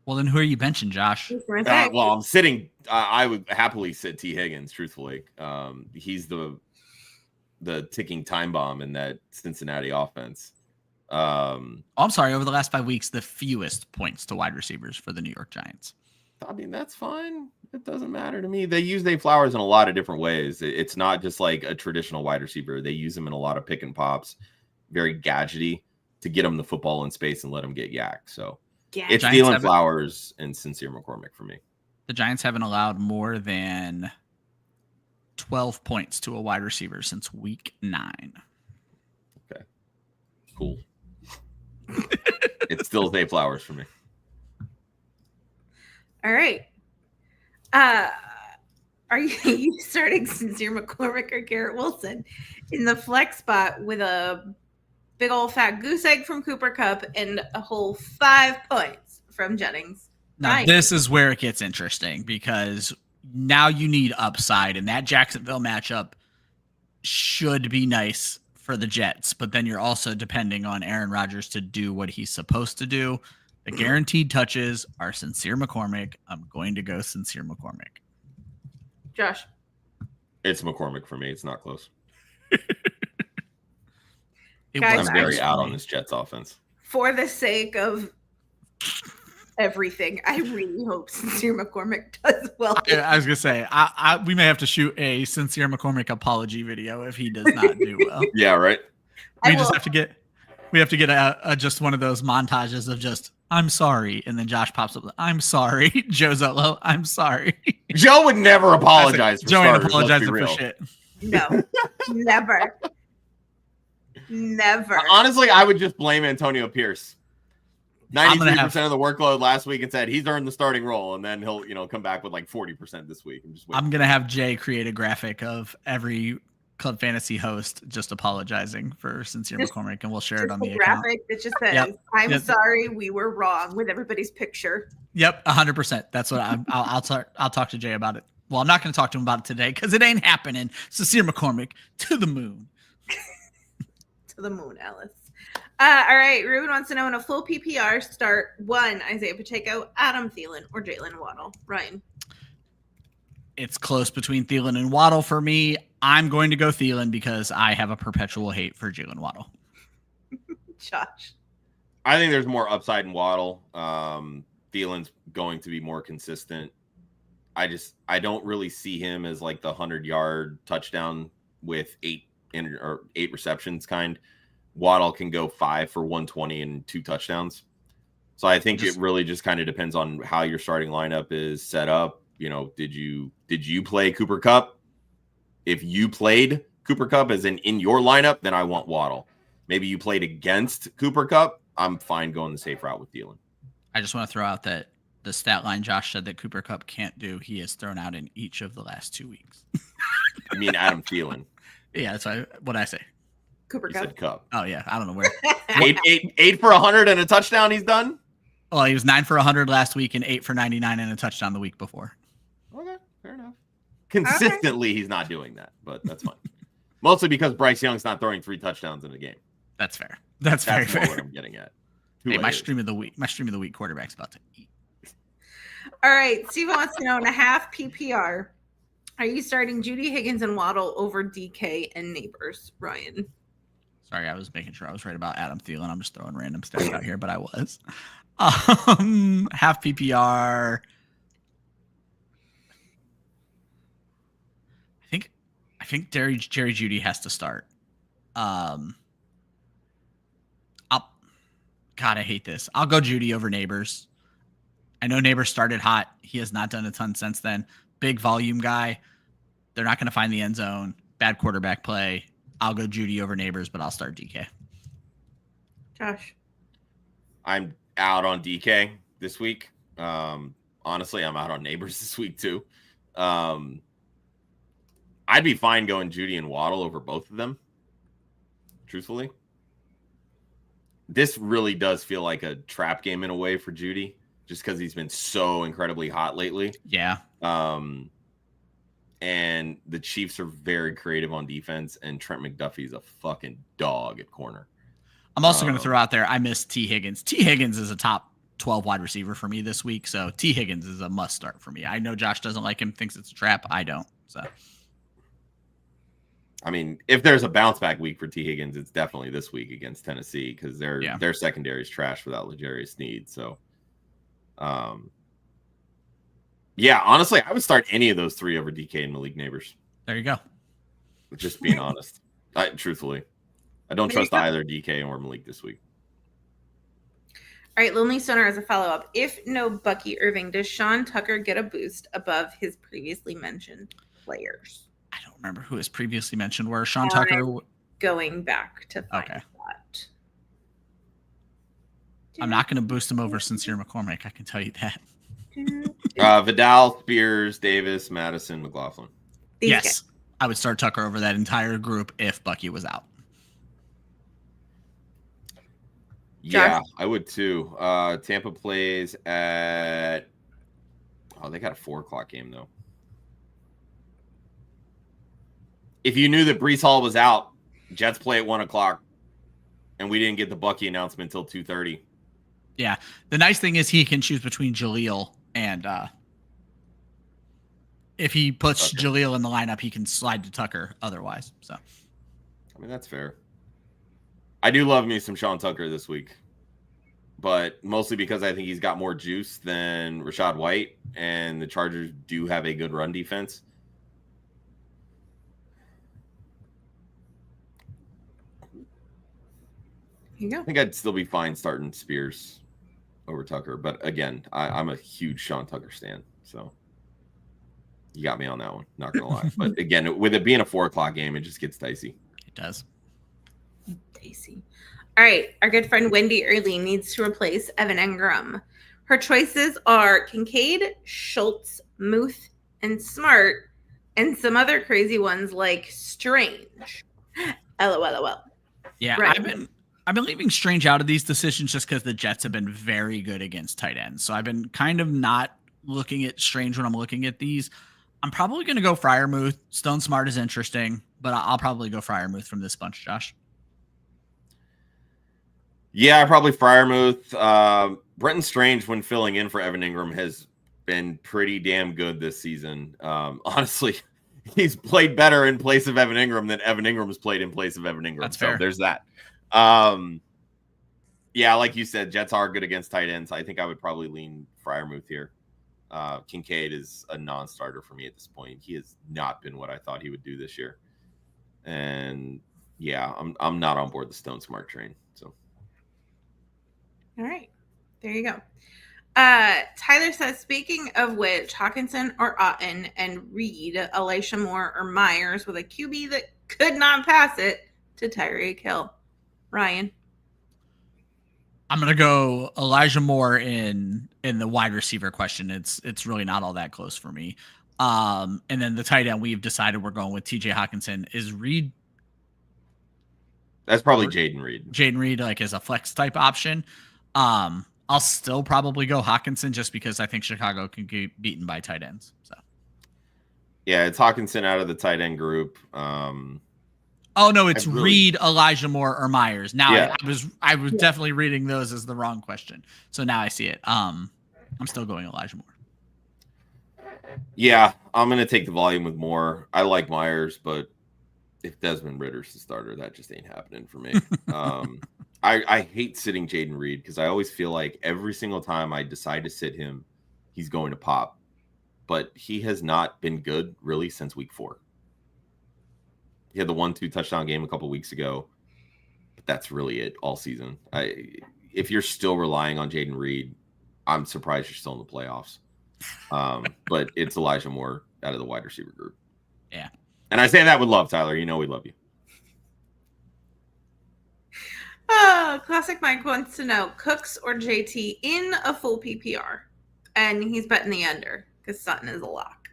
Well, then who are you benching, Josh? Well, I'm sitting. I would happily sit T. Higgins, truthfully. He's the ticking time bomb in that Cincinnati offense. I'm sorry. Over the last 5 weeks, the fewest points to wide receivers for the New York Giants. I mean, that's fine. It doesn't matter to me. They use Zay Flowers in a lot of different ways. It's not just like a traditional wide receiver. They use him in a lot of pick and pops, very gadgety, to get him the football in space and let him get yak. So it's Thielen, Flowers, and Sincere McCormick for me. The Giants haven't allowed more than 12 points to a wide receiver since week 9. Okay. Cool. It's still Zay Flowers for me. All right. Are you starting Sincere McCormick or Garrett Wilson in the flex spot with a big old fat goose egg from Cooper Kupp and a whole 5 points from Jennings? Now, Right. This is where it gets interesting because now you need upside, and that Jacksonville matchup should be nice for the Jets, but then you're also depending on Aaron Rodgers to do what he's supposed to do. The guaranteed touches are Sincere McCormick. I'm going to go Sincere McCormick. Josh. It's McCormick for me. It's not close. Guys, I'm very out on this Jets offense. For the sake of everything, I really hope Sincere McCormick does well. I was going to say, we may have to shoot a Sincere McCormick apology video if he does not do well. Yeah, right. We have to get just one of those montages of just, I'm sorry. And then Josh pops up, I'm sorry. Joe Zotlo, I'm sorry. Joe would never apologize for Joe ain't starters, apologizing for real. shit. No, never. Never. Honestly, I would just blame Antonio Pierce. 93% have- of the workload last week and said he's earned the starting role, and then he'll come back with like 40% this week. I'm gonna have Jay create a graphic of every Club Fantasy host just apologizing for Sincere McCormick, and we'll share it on the account. Graphic that just says, "I'm sorry, we were wrong," with everybody's picture. Yep, 100%. That's what I'll talk to Jay about it. Well, I'm not going to talk to him about it today because it ain't happening. Sincere McCormick to the moon. To the moon, Alice. All right, Ruben wants to know in a full PPR start 1 Isaiah Pacheco, Adam Thielen, or Jalen Waddle. Ryan. It's close between Thielen and Waddle for me. I'm going to go Thielen because I have a perpetual hate for Jalen Waddle. Josh. I think there's more upside in Waddle. Thielen's going to be more consistent. I don't really see him as like the 100-yard touchdown with 8 receptions kind. Waddle can go 5 for 120 and 2 touchdowns. So I think it really just kind of depends on how your starting lineup is set up. Did you play Cooper Kupp? If you played Cooper Kupp as in your lineup, then I want Waddle. Maybe you played against Cooper Kupp. I'm fine going the safe route with Thielen. I just want to throw out that the stat line Josh said that Cooper Kupp can't do, he has thrown out in each of the last 2 weeks. I mean, Adam Thielen. Yeah, that's what I say. Cooper You Kupp. said Cup. Oh yeah, I don't know where. 8 for 100 and a touchdown. He's done. Well, he was 9 for 100 last week and 8 for 99 and a touchdown the week before. Okay, fair enough. Consistently, he's not doing that, but that's fine. Mostly because Bryce Young's not throwing 3 touchdowns in a game. That's fair. That's very more fair. what I'm getting at. Hey, my stream of the week quarterback's about to eat. All right, Steven wants to know in a half PPR, are you starting Judy, Higgins, and Waddle over DK and Neighbors, Ryan? Sorry, I was making sure I was right about Adam Thielen. I'm just throwing random stats out here, but I was. Half PPR. I think Jerry Jeudy has to start. God, I hate this. I'll go Jeudy over Neighbors. I know Neighbors started hot. He has not done a ton since then. Big volume guy. They're not going to find the end zone. Bad quarterback play. I'll go Jeudy over Neighbors, but I'll start DK. Josh. I'm out on DK this week. Honestly, I'm out on Neighbors this week too. I'd be fine going Jeudy and Waddle over both of them. Truthfully, this really does feel like a trap game in a way for Jeudy, just because he's been so incredibly hot lately. Yeah. And the Chiefs are very creative on defense, and Trent McDuffie's a fucking dog at corner. I'm also going to throw out there, I miss T. Higgins. T. Higgins is a top 12 wide receiver for me this week, so T. Higgins is a must start for me. I know Josh doesn't like him, thinks it's a trap. I don't. So, I mean, if there's a bounce back week for T. Higgins, it's definitely this week against Tennessee, because their secondary is trash without L'Jarius Sneed. So, yeah, honestly, I would start any of those 3 over DK and Malik Neighbors. There you go. Just being honest. Truthfully, I don't trust either DK or Malik this week. All right, Lonely Stoner as a follow-up. If no Bucky Irving, does Sean Tucker get a boost above his previously mentioned players? I don't remember who his previously mentioned were. Sean Tucker. Going back to find okay. that. I'm not going to boost him over Sincere McCormick. I can tell you that. Vidal, Spears, Davis, Madison, McLaughlin. Yes, I would start Tucker over that entire group if Bucky was out. Yeah, I would too. Tampa plays at... Oh, they got a 4:00 game, though. If you knew that Breece Hall was out, Jets play at 1:00, and we didn't get the Bucky announcement until 2:30. Yeah, the nice thing is he can choose between Jaleel and if he puts Tucker. Jaleel in the lineup, he can slide to Tucker otherwise. So, I mean, that's fair. I do love me some Sean Tucker this week, but mostly because I think he's got more juice than Rachaad White, and the Chargers do have a good run defense. Here you go. I think I'd still be fine starting Spears over Tucker, but again, I'm a huge Sean Tucker stan, so you got me on that one. Not gonna lie, but again, with it being a 4:00 game, it just gets dicey. It does. Dicey. All right, our good friend Wendy Early needs to replace Evan Engram. Her choices are Kincaid, Schultz, Muth, and Smart, and some other crazy ones like Strange. LOL. Yeah, right. I've been leaving Strange out of these decisions just because the Jets have been very good against tight ends. So I've been kind of not looking at Strange when I'm looking at these. I'm probably going to go Freiermuth. Stone Smart is interesting, but I'll probably go Freiermuth from this bunch, Josh. Yeah, probably Freiermuth. Brenton Strange, when filling in for Evan Engram, has been pretty damn good this season. Honestly, he's played better in place of Evan Engram than Evan Ingram's played in place of Evan Engram. That's so fair. There's that. Yeah, like you said, Jets are good against tight ends. I think I would probably lean Freiermuth here. Kincaid is a non-starter for me at this point. He has not been what I thought he would do this year. And yeah, I'm not on board the Stone Smart train. So, all right, there you go. Tyler says, speaking of which, Hawkinson or Otten and Reed, Elisha Moore or Myers with a QB that could not pass it to Tyreek Hill. Ryan. I'm gonna go Elijah Moore in the wide receiver question. It's really not all that close for me. And then the tight end, we've decided we're going with TJ Hawkinson. Is Reed That's probably Jaden Reed. Jaden Reed, like, as a flex type option. I'll still probably go Hawkinson just because I think Chicago can get beaten by tight ends. So, yeah, it's Hawkinson out of the tight end group. Oh no, it's Reed, Elijah Moore, or Myers. Now Yeah. I was definitely reading those as the wrong question. So now I see it. I'm still going Elijah Moore. Yeah, I'm gonna take the volume with Moore. I like Myers, but if Desmond Ritter's the starter, that just ain't happening for me. I hate sitting Jaden Reed because I always feel like every single time I decide to sit him, he's going to pop. But he has not been good really since week 4. He had the 1-2 touchdown game a couple weeks ago, but that's really it all season. If you're still relying on Jaden Reed, I'm surprised you're still in the playoffs. But it's Elijah Moore out of the wide receiver group. Yeah. And I say that with love, Tyler. You know we love you. Classic Mike wants to know Cooks or JT in a full PPR. And he's betting the under because Sutton is a lock.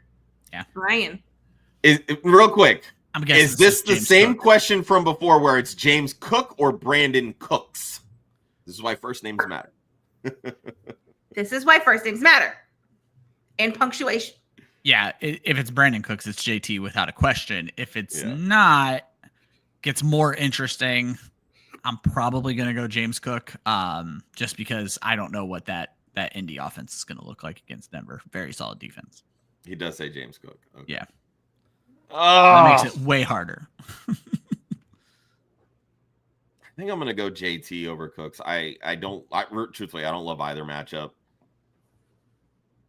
Yeah. Ryan. Real quick. I'm guessing is this the James same Cook question from before where it's James Cook or Brandon Cooks? This is why first names matter. This is why first names matter. And punctuation. Yeah, if it's Brandon Cooks, it's JT without a question. If it's not, gets more interesting. I'm probably going to go James Cook just because I don't know what that Indy offense is going to look like against Denver. Very solid defense. He does say James Cook. Okay. Yeah. Oh. That makes it way harder. I think I'm going to go JT over Cooks. Truthfully, I don't love either matchup.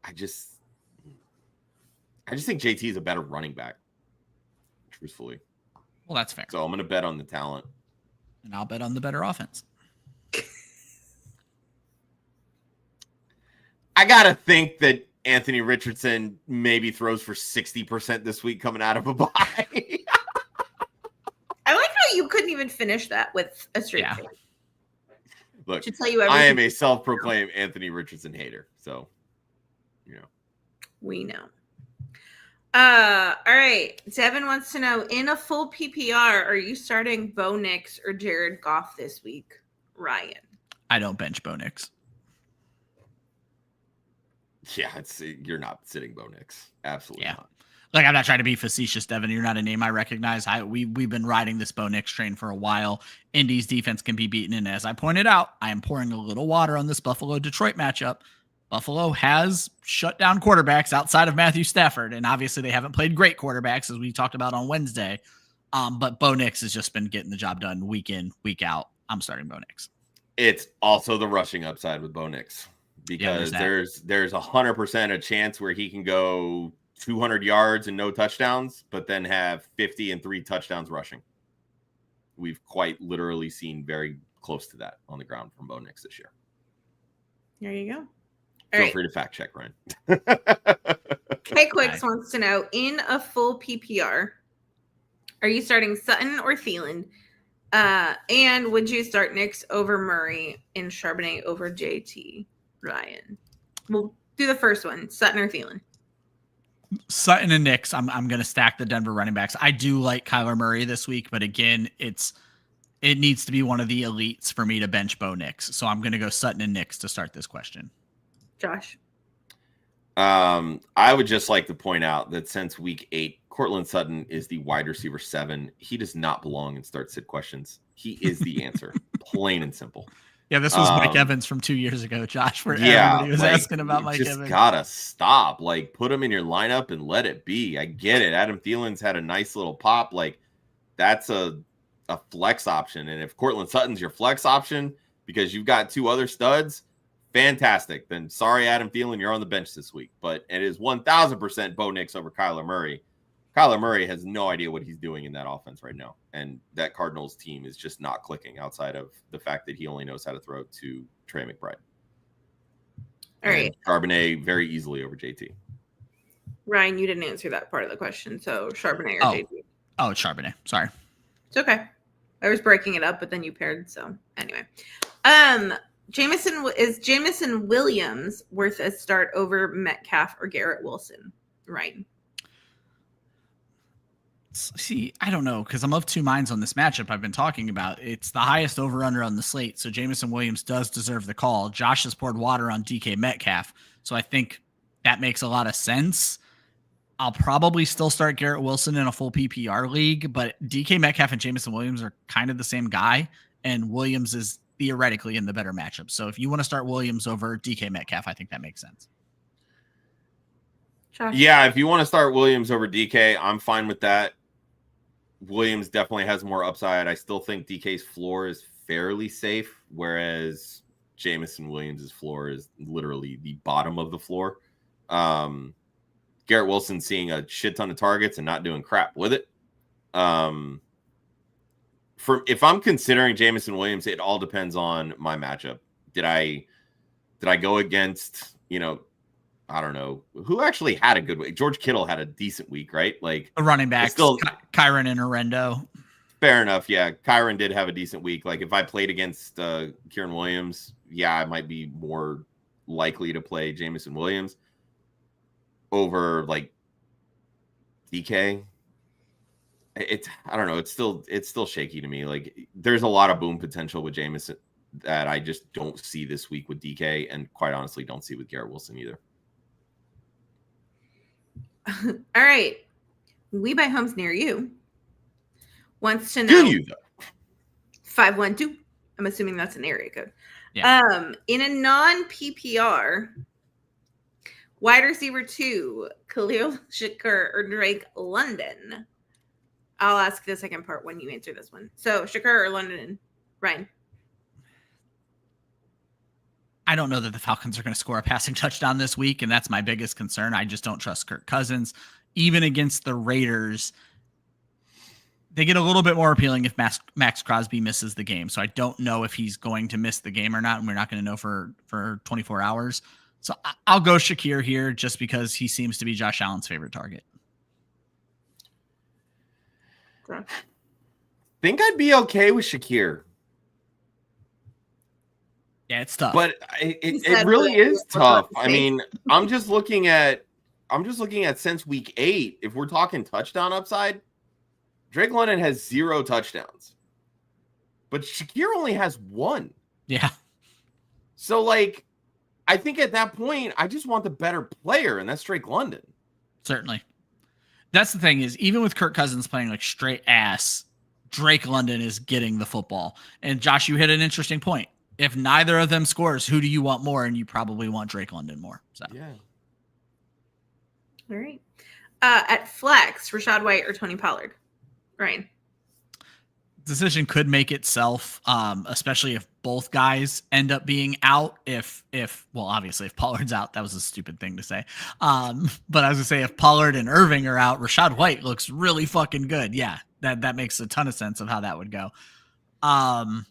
I just think JT is a better running back. Truthfully. Well, that's fair. So I'm going to bet on the talent. And I'll bet on the better offense. I got to think that Anthony Richardson maybe throws for 60% this week coming out of a bye. I like how you couldn't even finish that with a straight face. Look, to tell you I am a self-proclaimed Anthony Richardson hater. So, we know. All right. Devin wants to know, in a full PPR, are you starting Bo Nix or Jared Goff this week? Ryan. I don't bench Bo Nix. Yeah, you're not sitting Bo Nix. Absolutely not. Like, I'm not trying to be facetious, Devin. You're not a name I recognize. We've been riding this Bo Nix train for a while. Indy's defense can be beaten, and as I pointed out, I am pouring a little water on this Buffalo-Detroit matchup. Buffalo has shut down quarterbacks outside of Matthew Stafford, and obviously they haven't played great quarterbacks, as we talked about on Wednesday. But Bo Nix has just been getting the job done week in, week out. I'm starting Bo Nix. It's also the rushing upside with Bo Nix because there's 100% a chance where he can go 200 yards and no touchdowns, but then have 50 and 3 touchdowns rushing. We've quite literally seen very close to that on the ground from Bo Nix this year. There you go. Feel free to fact check, Ryan. K Quicks wants to know, in a full PPR, are you starting Sutton or Thielen? And would you start Nix over Murray and Charbonnet over JT? Ryan. We'll do the first one, Sutton or Thielen. Sutton and Nix. I'm going to stack the Denver running backs. I do like Kyler Murray this week, but again, it needs to be one of the elites for me to bench Bo Nix. So I'm going to go Sutton and Nix to start this question. Josh. I would just like to point out that since week 8, Cortland Sutton is the wide receiver 7. He does not belong in start sit questions. He is the answer, plain and simple. Yeah, this was Mike Evans from 2 years ago, Josh, where everybody was asking about Mike Evans. Just gotta stop. Like, put him in your lineup and let it be. I get it. Adam Thielen's had a nice little pop. Like, that's a flex option. And if Cortland Sutton's your flex option because you've got 2 other studs, fantastic. Then sorry, Adam Thielen, you're on the bench this week. But it is 1,000% Bo Nix over Kyler Murray. Kyler Murray has no idea what he's doing in that offense right now. And that Cardinals team is just not clicking outside of the fact that he only knows how to throw to Trey McBride. All right. Charbonnet very easily over JT. Ryan, you didn't answer that part of the question. So Charbonnet or JT? Oh, it's Charbonnet. Sorry. It's okay. I was breaking it up, but then you paired. So anyway. Jameson Williams worth a start over Metcalf or Garrett Wilson? Right. See, I don't know, because I'm of two minds on this matchup I've been talking about. It's the highest over-under on the slate, so Jameson Williams does deserve the call. Josh has poured water on DK Metcalf, so I think that makes a lot of sense. I'll probably still start Garrett Wilson in a full PPR league, but DK Metcalf and Jameson Williams are kind of the same guy, and Williams is theoretically in the better matchup. So if you want to start Williams over DK Metcalf, I think that makes sense. Josh? Yeah, if you want to start Williams over DK, I'm fine with that. Williams definitely has more upside. I still think DK's floor is fairly safe, whereas Jameson Williams' floor is literally the bottom of the floor. Garrett Wilson seeing a shit ton of targets and not doing crap with it. If I'm considering Jameson Williams, it all depends on my matchup. Did I go against, I don't know who actually had a good week. George Kittle had a decent week, right? Like the running backs, still Kyron and Orlando. Fair enough. Yeah. Kyron did have a decent week. Like if I played against Kieran Williams, yeah, I might be more likely to play Jameson Williams over like DK. I don't know. It's still shaky to me. Like there's a lot of boom potential with Jameson that I just don't see this week with DK, and quite honestly don't see with Garrett Wilson either. All right. We buy homes near you. Wants to know. Do you though? 512. I'm assuming that's an area code. Yeah. In a non-PPR, wide receiver 2, Khalil Shakur or Drake London. I'll ask the second part when you answer this one. So Shakur or London, Ryan? I don't know that the Falcons are going to score a passing touchdown this week, and that's my biggest concern. I just don't trust Kirk Cousins. Even against the Raiders, they get a little bit more appealing if Max Crosby misses the game. So I don't know if he's going to miss the game or not, and we're not going to know for 24 hours. So I'll go Shakir here just because he seems to be Josh Allen's favorite target. Okay. Think I'd be okay with Shakir. Yeah, it's tough. But it really is tough. I mean, I'm just looking at since week 8, if we're talking touchdown upside, Drake London has 0 touchdowns. But Shakir only has 1. Yeah. So like I think at that point I just want the better player, and that's Drake London. Certainly. That's the thing is, even with Kirk Cousins playing like straight ass, Drake London is getting the football. And Josh, you hit an interesting point. If neither of them scores, who do you want more? And you probably want Drake London more. So yeah. All right. At flex, Rachaad White or Tony Pollard? Ryan. Decision could make itself, especially if both guys end up being out. Well, obviously, if Pollard's out, that was a stupid thing to say. But I was gonna say if Pollard and Irving are out, Rachaad White looks really fucking good. Yeah, that makes a ton of sense of how that would go. God,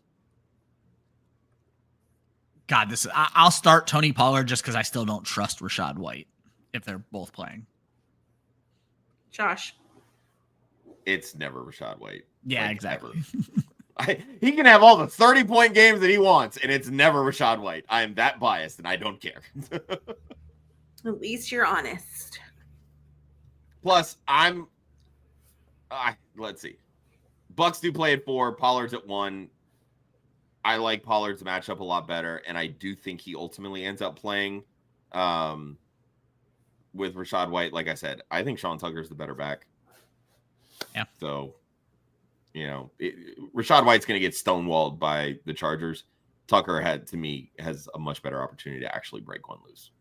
I'll start Tony Pollard just because I still don't trust Rachaad White if they're both playing. Josh. It's never Rachaad White. Yeah, like, exactly. He can have all the 30-point games that he wants, and it's never Rachaad White. I am that biased, and I don't care. At least you're honest. Plus, let's see. Bucks do play at 4. Pollard's at 1. I like Pollard's matchup a lot better, and I do think he ultimately ends up playing with Rachaad White. Like I said, I think Sean Tucker's the better back. Yeah. So, Rachaad White's going to get stonewalled by the Chargers. Tucker has a much better opportunity to actually break one loose.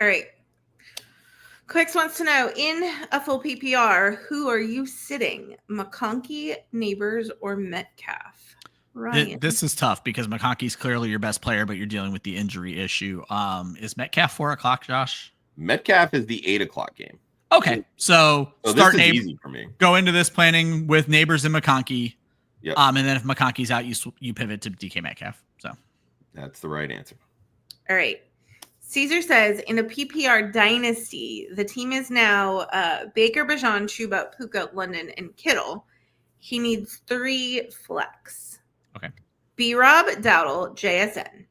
All right. Quicks wants to know, in a full PPR, who are you sitting? McConkey, Neighbors, or Metcalf? Ryan. This is tough because McConkey's clearly your best player, but you're dealing with the injury issue. Is Metcalf 4:00, Josh? Metcalf is the 8:00 game. Okay, so start this is easy for me. Go into this planning with Neighbors and McConkey. Yep. And then if McConkey's out, you pivot to DK Metcalf. So that's the right answer. All right. Caesar says, in a PPR dynasty, the team is now Baker, Bijan, Chuba, Puka, London, and Kittle. He needs 3 flex. Okay. B-Rob, Dowdle, JSN.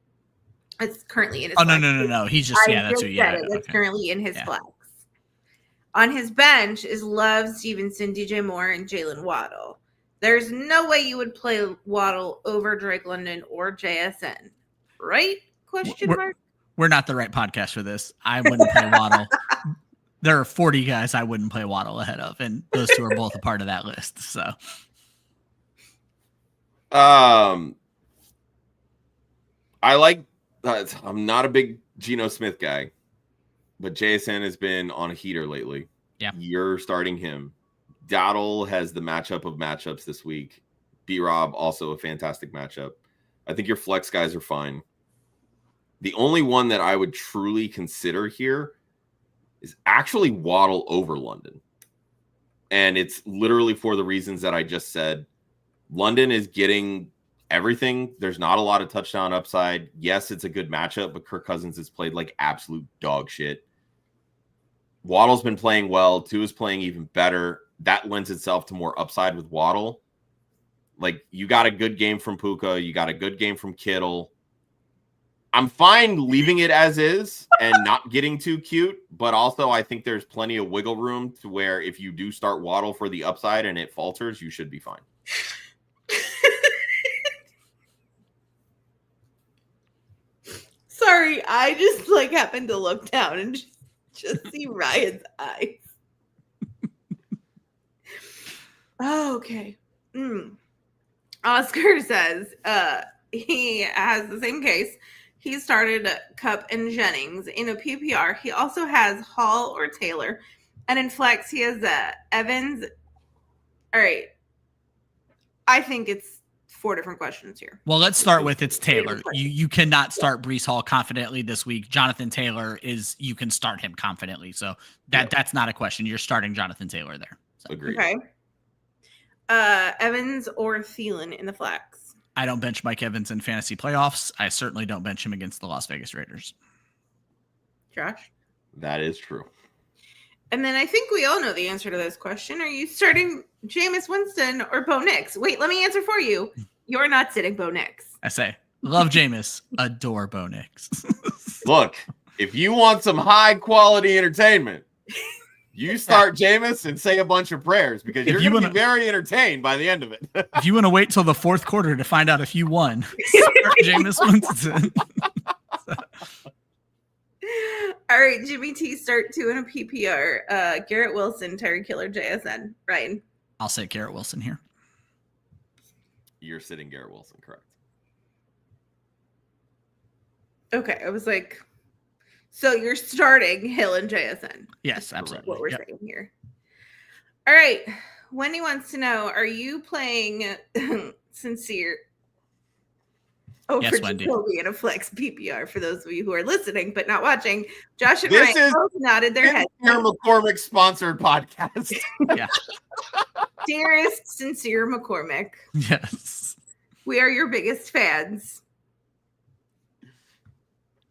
It's currently in his flex. No. He's just, that's who, yeah. It's currently in his flex. On his bench is Love, Stevenson, DJ Moore, and Jalen Waddle. There's no way you would play Waddle over Drake London or JSN, right? Question mark. We're not the right podcast for this. I wouldn't play Waddle. There are 40 guys I wouldn't play Waddle ahead of, and those two are both a part of that list. So, I like. I'm not a big Geno Smith guy, but JSN has been on a heater lately. Yeah, you're starting him. Dowdle has the matchup of matchups this week. B-Rob also a fantastic matchup. I think your flex guys are fine. The only one that I would truly consider here is actually Waddle over London. And it's literally for the reasons that I just said. London is getting everything. There's not a lot of touchdown upside. Yes, it's a good matchup, but Kirk Cousins has played like absolute dog shit. Waddle's been playing well. Tua's playing even better. That lends itself to more upside with Waddle. Like, you got a good game from Puka. You got a good game from Kittle. I'm fine leaving it as is and not getting too cute, but also I think there's plenty of wiggle room to where if you do start Waddle for the upside and it falters, you should be fine. Sorry, I just happened to look down and just see Ryan's eyes. Oh, okay. Oscar says he has the same case. He started Kupp and Jennings in a PPR. He also has Hall or Taylor. And in flex, he has Evans. All right. I think it's 4 different questions here. Well, let's start with it's Taylor. You cannot start Breece Hall confidently this week. Jonathan Taylor you can start him confidently. So that's not a question. You're starting Jonathan Taylor there. So. Agreed. Okay. Evans or Thielen in the flex? I don't bench Mike Evans in fantasy playoffs. I certainly don't bench him against the Las Vegas Raiders. Josh? That is true. And then I think we all know the answer to this question. Are you starting Jameis Winston or Bo Nix? Wait, let me answer for you. You're not sitting Bo Nix. I say, love Jameis, adore Bo Nix. Look, if you want some high quality entertainment, you start Jameis and say a bunch of prayers because you're going to be very entertained by the end of it. If you want to wait till the fourth quarter to find out if you won, start Jameis Winston. All right, Jimmy T, start 2 in a PPR. Garrett Wilson, Terry Killer, JSN. Ryan? I'll say Garrett Wilson here. You're sitting Garrett Wilson, correct? Okay, I was like... So you're starting Hill and JSN. Yes, absolutely. What we're saying here. All right. Wendy wants to know, are you playing Sincere over Jacoby in a flex PPR for those of you who are listening but not watching? Josh and Ryan both nodded their heads. Sincere McCormick sponsored podcast. Yeah. Dearest Sincere McCormick. Yes. We are your biggest fans.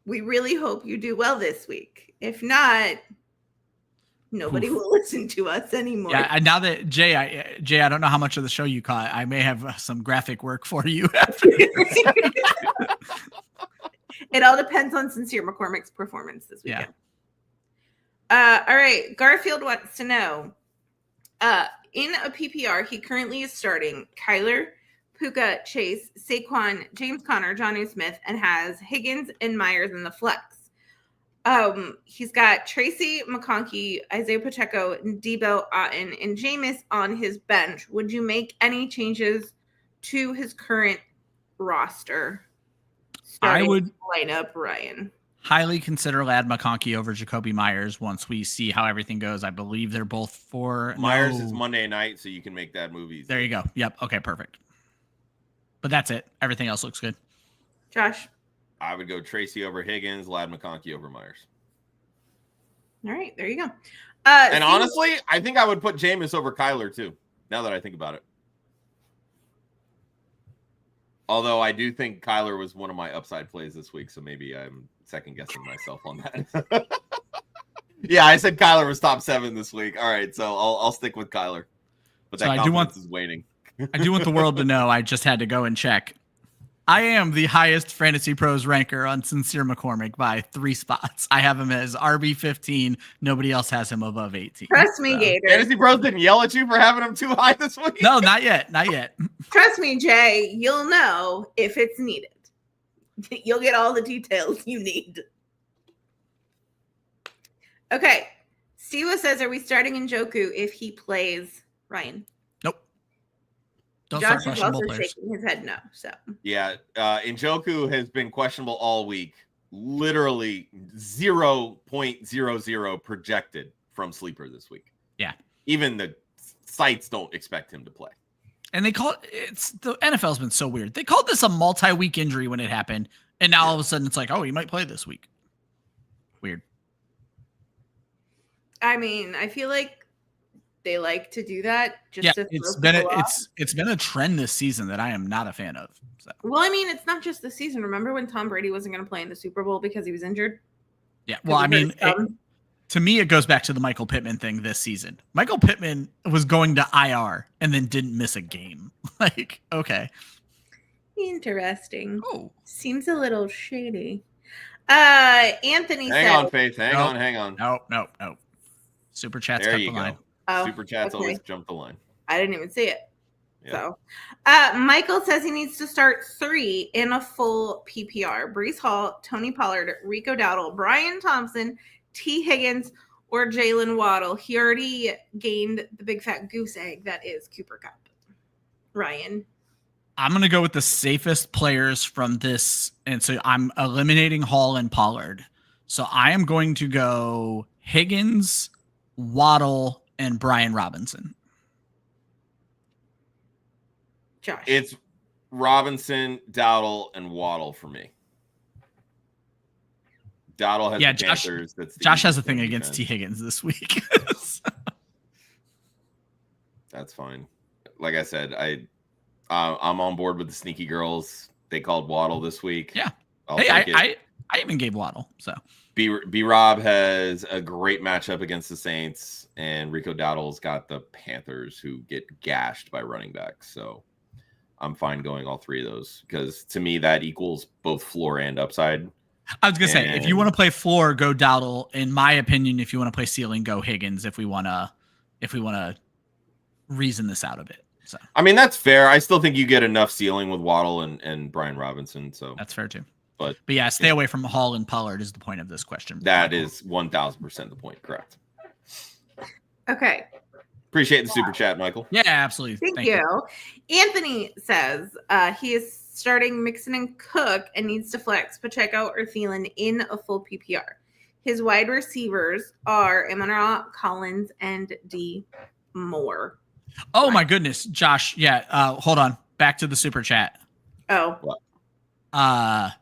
We really hope you do well this week. If not, nobody will listen to us anymore. Yeah, now that Jay, I don't know how much of the show you caught. I may have some graphic work for you after this. It all depends on Sincere McCormick's performance this weekend. Yeah. All right. Garfield wants to know, in a PPR, he currently is starting Kyler, Puka, Chase, Saquon, James Conner, Jonnu Smith, and has Higgins and Myers in the flex. He's got Tracy McConkey, Isaiah Pacheco, and Debo Otten, and Jameis on his bench. Would you make any changes to his current roster? I would line up Ryan. Highly consider Lad McConkey over Jacoby Myers once we see how everything goes. I believe they're both for Myers is Monday night, so you can make that move easy. There you go. Yep. Okay, perfect. But that's it. Everything else looks good. Josh? I would go Tracy over Higgins, Lad McConkey over Myers. All right, there you go. And honestly, I think I would put Jameis over Kyler too, now that I think about it. Although I do think Kyler was one of my upside plays this week, so maybe I'm second-guessing myself on that. Yeah, I said Kyler was top 7 this week. All right, so I'll stick with Kyler. But that confidence is waning. I do want the world to know I just had to go and check. I am the highest Fantasy Pros ranker on Sincere McCormick by 3 spots. I have him as RB 15. Nobody else has him above 18. Trust me, Gator. Fantasy Bros didn't yell at you for having him too high this week? No, not yet. Not yet. Trust me, Jay. You'll know if it's needed. You'll get all the details you need. Okay. Steve says, are we starting Njoku if he plays Ryan? Nope. Don't Josh start is also questionable players. shaking his head no. So Yeah, Njoku has been questionable all week. Literally 0.00 projected from sleeper this week. Yeah. Even the sites don't expect him to play. And they call it's the NFL's been so weird. They called this a multi-week injury when it happened, and now all of a sudden it's like, oh, he might play this week. Weird. I mean, I feel like they like to do that just Yeah, to it's throw been people off. it's been a trend this season that I am not a fan of. So. Well, I mean, it's not just the season. Remember when Tom Brady wasn't going to play in the Super Bowl because he was injured? Yeah. Well, I mean, to me, it goes back to the Michael Pittman thing this season. Michael Pittman was going to IR and then didn't miss a game. Like, okay. Interesting. Oh, Seems a little shady. Anthony Hang said, on, Faith. Hang on. no. Super Chat's There cut you the line. go. oh, Super Chats okay. always jump the line. I didn't even see it. Yeah. So, Michael says he needs to start 3 in a full PPR. Breece Hall, Tony Pollard, Rico Dowdle, Brian Thompson, T. Higgins, or Jalen Waddle. He already gained the big fat goose egg that is Cooper Kupp. Ryan. I'm going to go with the safest players from this. And so I'm eliminating Hall and Pollard. So I am going to go Higgins, Waddle, and Brian Robinson. Josh. It's Robinson, Dowdle, and Waddle for me. Dowdle has the Panthers. Josh has a thing against T. Higgins this week. That's fine. Like I said, I'm on board with the sneaky girls. They called Waddle this week. Yeah. I even gave Waddle. So B Rob has a great matchup against the Saints, and Rico Dowdle's got the Panthers who get gashed by running backs. So I'm fine going all 3 of those because to me that equals both floor and upside. I was gonna say, if you want to play floor, go Dowdle. In my opinion, if you want to play ceiling, go Higgins. If we wanna reason this out a bit. So I mean that's fair. I still think you get enough ceiling with Waddle and Brian Robinson. So that's fair too. But yeah, stay away from Hall and Pollard is the point of this question. That is 1,000% the point. Correct. Okay. Appreciate the super chat, Michael. Yeah, absolutely. Thank you. Anthony says he is starting Mixon and Cook and needs to flex Pacheco or Thielen in a full PPR. His wide receivers are Amon-Ra, Collins, and D. Moore. Oh my goodness, Josh. Yeah. Hold on. Back to the super chat. Oh. What?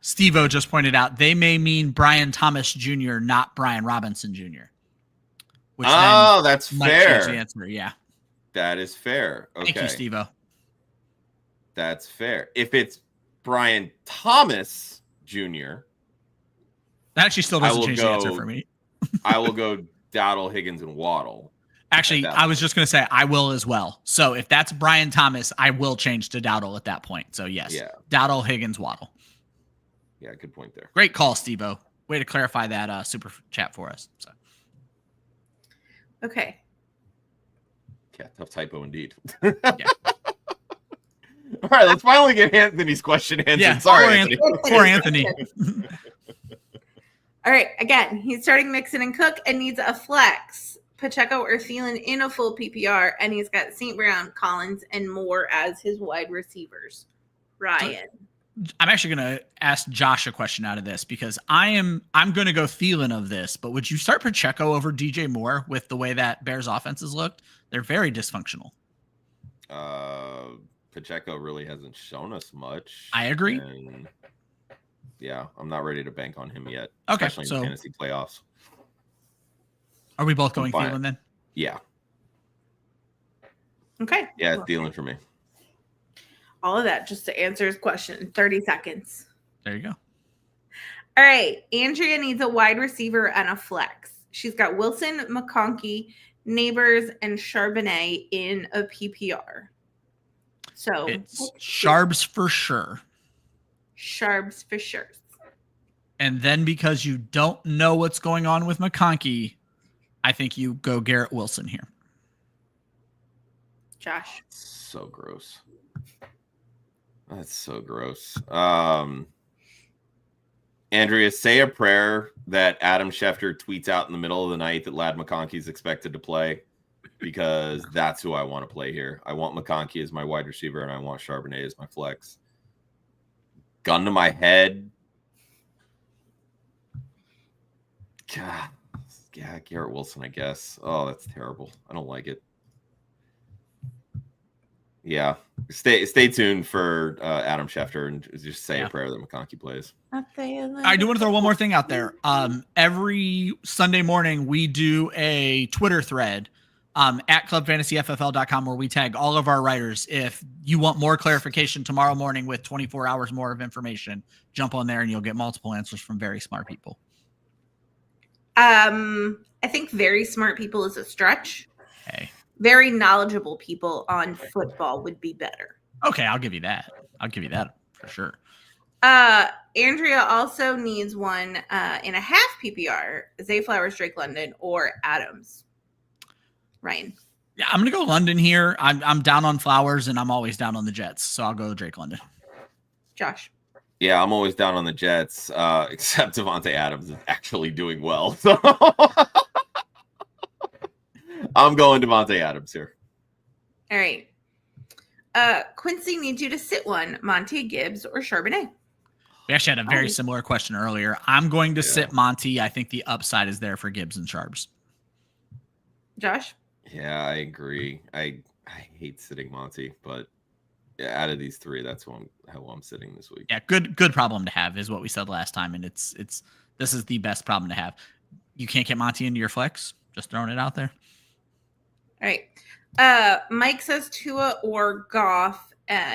Steve-O just pointed out they may mean Brian Thomas Jr., not Brian Robinson Jr. That's fair. The answer. Yeah. That is fair. Okay. Thank you, Steve-O. That's fair. If it's Brian Thomas Jr., that actually still doesn't change the answer for me. I will go Dowdle, Higgins, and Waddle. Actually, I was just going to say I will as well. So if that's Brian Thomas, I will change to Dowdle at that point. So yes, Dowdle, Higgins, Waddle. Yeah, good point there. Great call, Steve-O. Way to clarify that super chat for us. So. Okay. Yeah, tough typo indeed. Yeah. All right, let's finally get Anthony's question answered. Yeah, sorry, Anthony. Poor Anthony. All right, again, he's starting Mixon and Cook and needs a flex. Pacheco or Thielen in a full PPR, and he's got St. Brown, Collins, and Moore as his wide receivers. Ryan. I'm actually going to ask Josh a question out of this because I'm going to go Thielen of this, but would you start Pacheco over DJ Moore with the way that Bears offenses looked? They're very dysfunctional. Pacheco really hasn't shown us much. I agree. And yeah, I'm not ready to bank on him yet. Okay, especially in the fantasy playoffs. Are we both going Thielen then? Yeah. Okay. Yeah, Thielen for me. All of that just to answer his question in 30 seconds. There you go. All right. Andrea needs a wide receiver and a flex. She's got Wilson, McConkey, Neighbors, and Charbonnet in a PPR. So it's Sharbs for sure. Sharbs for sure. And then because you don't know what's going on with McConkey, I think you go Garrett Wilson here. Josh. So gross. That's so gross. Andrea, say a prayer that Adam Schefter tweets out in the middle of the night that Ladd McConkey is expected to play, because that's who I want to play here. I want McConkey as my wide receiver, and I want Charbonnet as my flex. Gun to my head. God. Yeah, Garrett Wilson, I guess. Oh, that's terrible. I don't like it. Yeah. Stay tuned for Adam Schefter and just say a prayer that McConkey plays. I do want to throw one more thing out there. Every Sunday morning, we do a Twitter thread at clubfantasyffl.com where we tag all of our writers. If you want more clarification tomorrow morning with 24 hours more of information, jump on there and you'll get multiple answers from very smart people. I think very smart people is a stretch. Okay. Very knowledgeable people on football would be better. Okay, I'll give you that. For sure. Andrea also needs one in a half PPR, Zay Flowers, Drake London, or Adams. Ryan. Yeah, I'm going to go London here. I'm down on Flowers, and I'm always down on the Jets, so I'll go Drake London. Josh. Yeah, I'm always down on the Jets, except Devontae Adams is actually doing well. So I'm going Devontae Adams here. All right. Quincy needs you to sit one, Monty, Gibbs, or Charbonnet. We actually had a very similar question earlier. I'm going to sit Monty. I think the upside is there for Gibbs and Charbs. Josh? Yeah, I agree. I hate sitting Monty, but out of these three, that's how I'm sitting this week. Yeah, good problem to have is what we said last time, and it's this is the best problem to have. You can't get Monty into your flex. Just throwing it out there. All right. Mike says Tua or Goff.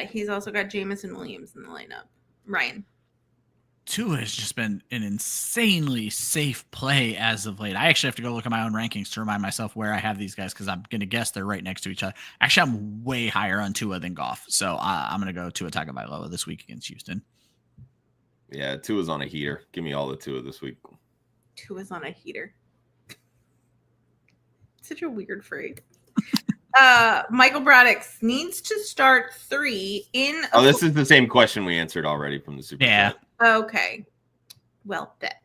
He's also got Jamison Williams in the lineup. Ryan. Tua has just been an insanely safe play as of late. I actually have to go look at my own rankings to remind myself where I have these guys because I'm going to guess they're right next to each other. Actually, I'm way higher on Tua than Goff, so I'm going to go Tua Tagovailoa this week against Houston. Yeah, Tua's on a heater. Give me all the Tua this week. Tua's on a heater. Such a weird phrase. Michael Braddock needs to start 3 in. This is the same question we answered already from the Super. Yeah. Bowl. Okay. Well, bet.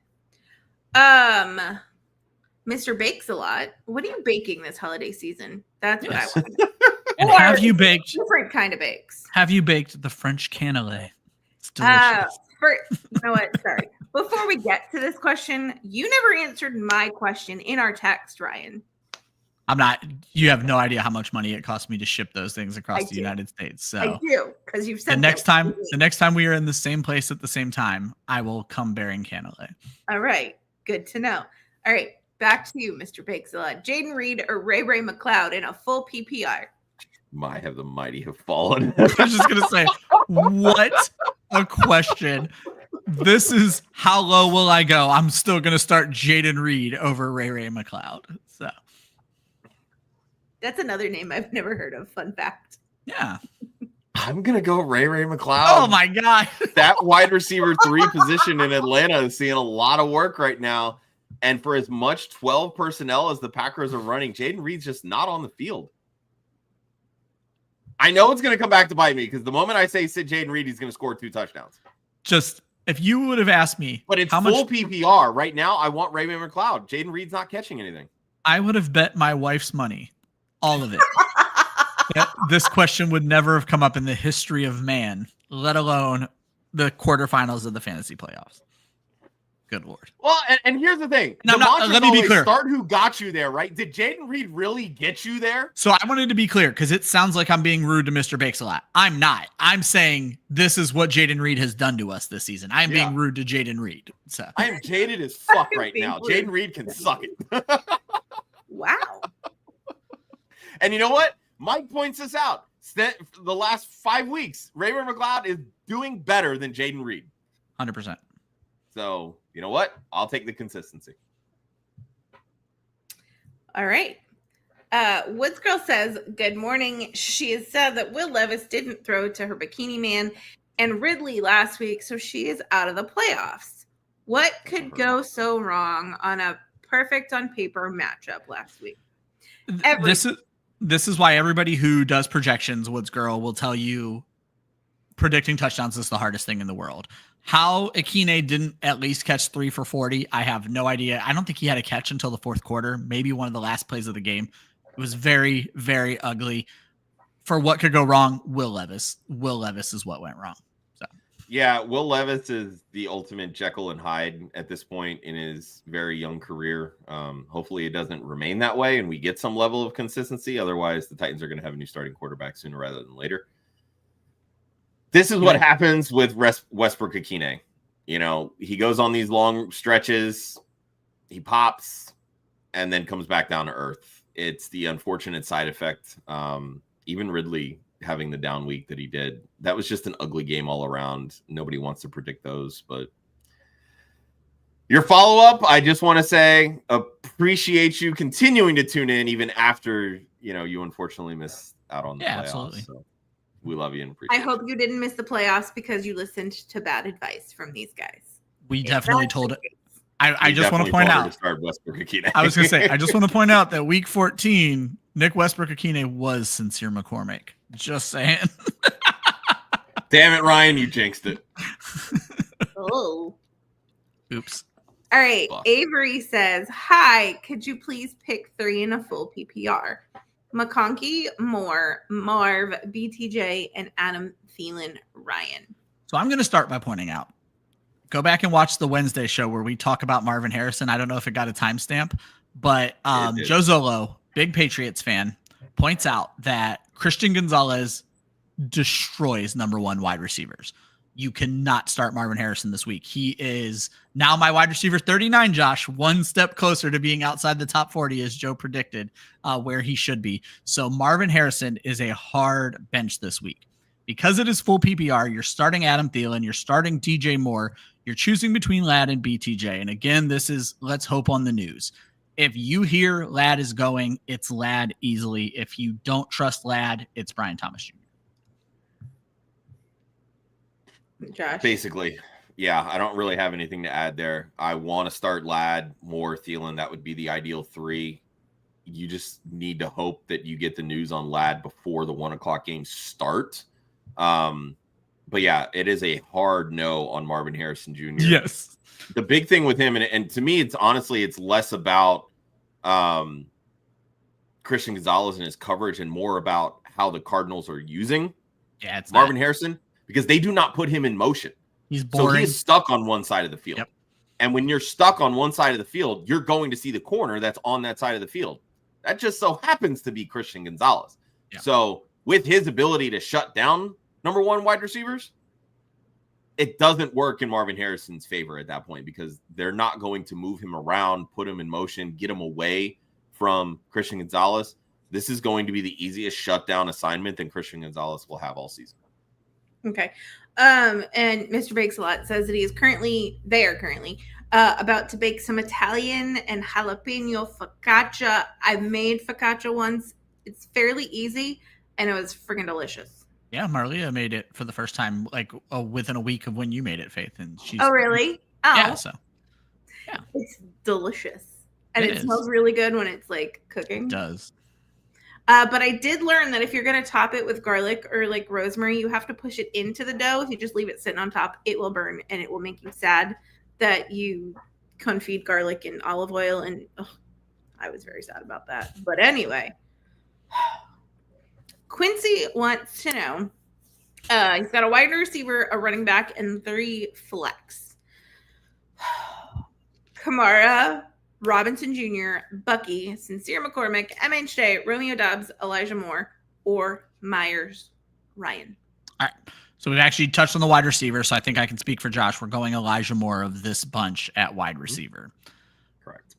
Mr. Bakes a lot. What are you baking this holiday season? That's what I want. And have you baked different kind of bakes? Have you baked the French cannelé? It's delicious. You know what? Sorry. Before we get to this question, you never answered my question in our text, Ryan. You have no idea how much money it cost me to ship those things across the United States. So I do, because you've said the next time we are in the same place at the same time, I will come bearing cannelé. All right. Good to know. All right. Back to you, Mr. Bakesala. Jaden Reed or Ray McLeod in a full PPR? Have the mighty have fallen. I was just going to say, what a question. This is how low will I go? I'm still going to start Jaden Reed over Ray McLeod. So. That's another name I've never heard of. Fun fact. Yeah. I'm going to go Ray McLeod. Oh, my God. That wide receiver 3 position in Atlanta is seeing a lot of work right now. And for as much 12 personnel as the Packers are running, Jaden Reed's just not on the field. I know it's going to come back to bite me because the moment I say sit Jaden Reed, he's going to score 2 touchdowns. Just if you would have asked me. But it's full PPR. Right now, I want Ray McLeod. Jaden Reed's not catching anything. I would have bet my wife's money. All of it. This question would never have come up in the history of man, let alone the quarterfinals of the fantasy playoffs. Good Lord. Well, and here's the thing. Let me be clear. Start who got you there, right? Did Jaden Reed really get you there? So I wanted to be clear because it sounds like I'm being rude to Mr. Bakes a lot. I'm not. I'm saying this is what Jaden Reed has done to us this season. I'm being rude to Jaden Reed. So I am jaded as fuck right now. Jaden Reed can suck it. Wow. And you know what? Mike points this out. The last 5 weeks, Ray McLeod is doing better than Jaden Reed. 100%. So, you know what? I'll take the consistency. All right. Woods Girl says, good morning. She has said that Will Levis didn't throw to her bikini man. and Ridley last week, so she is out of the playoffs. What could go so wrong on a perfect on paper matchup last week? This is why everybody who does projections, Woods Girl, will tell you predicting touchdowns is the hardest thing in the world. How Ekwonu didn't at least catch 3 for 40, I have no idea. I don't think he had a catch until the fourth quarter, maybe one of the last plays of the game. It was very, very ugly. For what could go wrong, Will Levis. Will Levis is what went wrong. So yeah, Will Levis is the ultimate Jekyll and Hyde at this point in his very young career. Hopefully it doesn't remain that way and we get some level of consistency. Otherwise, the Titans are going to have a new starting quarterback sooner rather than later. This is what happens with Westbrook-Ikhine. You know, he goes on these long stretches, he pops, and then comes back down to earth. It's the unfortunate side effect. Even Ridley having the down week that he did, that was just an ugly game all around. Nobody wants to predict those, but your follow-up, I just want to say, appreciate you continuing to tune in even after, you unfortunately missed out on the playoffs. Absolutely. So we love you and appreciate I hope you didn't miss the playoffs because you listened to bad advice from these guys. We definitely told it. I just want to point out. I was going to say, I just want to point out that week 14, Nick Westbrook-Ikhine was Sincere McCormick. Just saying. Damn it, Ryan, you jinxed it. Oh. Oops. All right. Fuck. Avery says, hi, could you please pick 3 in a full PPR? McConkey, Moore, Marv, BTJ, and Adam Thielen, Ryan. So I'm going to start by pointing out, go back and watch the Wednesday show where we talk about Marvin Harrison. I don't know if it got a timestamp, but Joe Zolo, big Patriots fan, points out that Christian Gonzalez destroys number 1 wide receivers. You cannot start Marvin Harrison this week. He is now my wide receiver 39, Josh, one step closer to being outside the top 40, as Joe predicted, where he should be. So Marvin Harrison is a hard bench this week. Because it is full PPR, you're starting Adam Thielen, you're starting DJ Moore, you're choosing between Ladd and BTJ. And again, this is let's hope on the news. If you hear Ladd is going, it's Ladd easily. If you don't trust Ladd, it's Brian Thomas Jr. Josh? Basically, yeah, I don't really have anything to add there. I want to start Ladd, Moore, Thielen. That would be the ideal 3. You just need to hope that you get the news on Ladd before the 1:00 games start. But yeah, it is a hard no on Marvin Harrison Jr. Yes. The big thing with him, and to me, it's less about Christian Gonzalez and his coverage and more about how the Cardinals are using Marvin Harrison, because they do not put him in motion. He's boring. So he's stuck on one side of the field. Yep. And when you're stuck on one side of the field, you're going to see the corner that's on that side of the field. That just so happens to be Christian Gonzalez. Yep. So with his ability to shut down number 1 wide receivers, it doesn't work in Marvin Harrison's favor at that point because they're not going to move him around, put him in motion, get him away from Christian Gonzalez. This is going to be the easiest shutdown assignment that Christian Gonzalez will have all season. Okay. And Mr. Bakes a Lot says that they are currently about to bake some Italian and jalapeno focaccia. I made focaccia once. It's fairly easy and it was freaking delicious. Yeah, Marlia made it for the first time, like within a week of when you made it, Faith. And she's really? Oh, yeah. So, yeah, it's delicious, and it smells really good when it's like cooking. It does. But I did learn that if you're going to top it with garlic or like rosemary, you have to push it into the dough. If you just leave it sitting on top, it will burn, and it will make you sad that you confit garlic and olive oil. And I was very sad about that. But anyway. Quincy wants to know, he's got a wide receiver, a running back, and 3 flex. Kamara, Robinson Jr., Bucky, Sincere McCormick, MHJ, Romeo Doubs, Elijah Moore, or Myers, Ryan. All right. So we've actually touched on the wide receiver, so I think I can speak for Josh. We're going Elijah Moore of this bunch at wide receiver. Correct.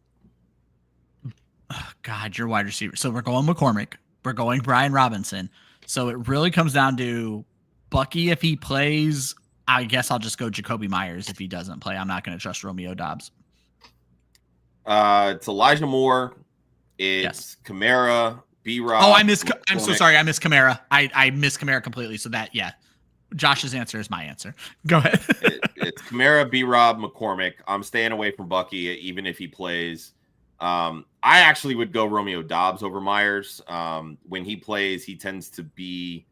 Oh, God, you're wide receiver. So we're going McCormick. We're going Brian Robinson. So it really comes down to Bucky. If he plays, I guess I'll just go Jacoby Myers. If he doesn't play, I'm not going to trust Romeo Doubs. It's Elijah Moore. It's Kamara, B-Rob. Oh, I'm so sorry. I missed Kamara. I missed Kamara completely. So that, yeah. Josh's answer is my answer. Go ahead. It's Kamara, B-Rob, McCormick. I'm staying away from Bucky, even if he plays. I actually would go Romeo Doubs over Myers. When he plays, he tends to be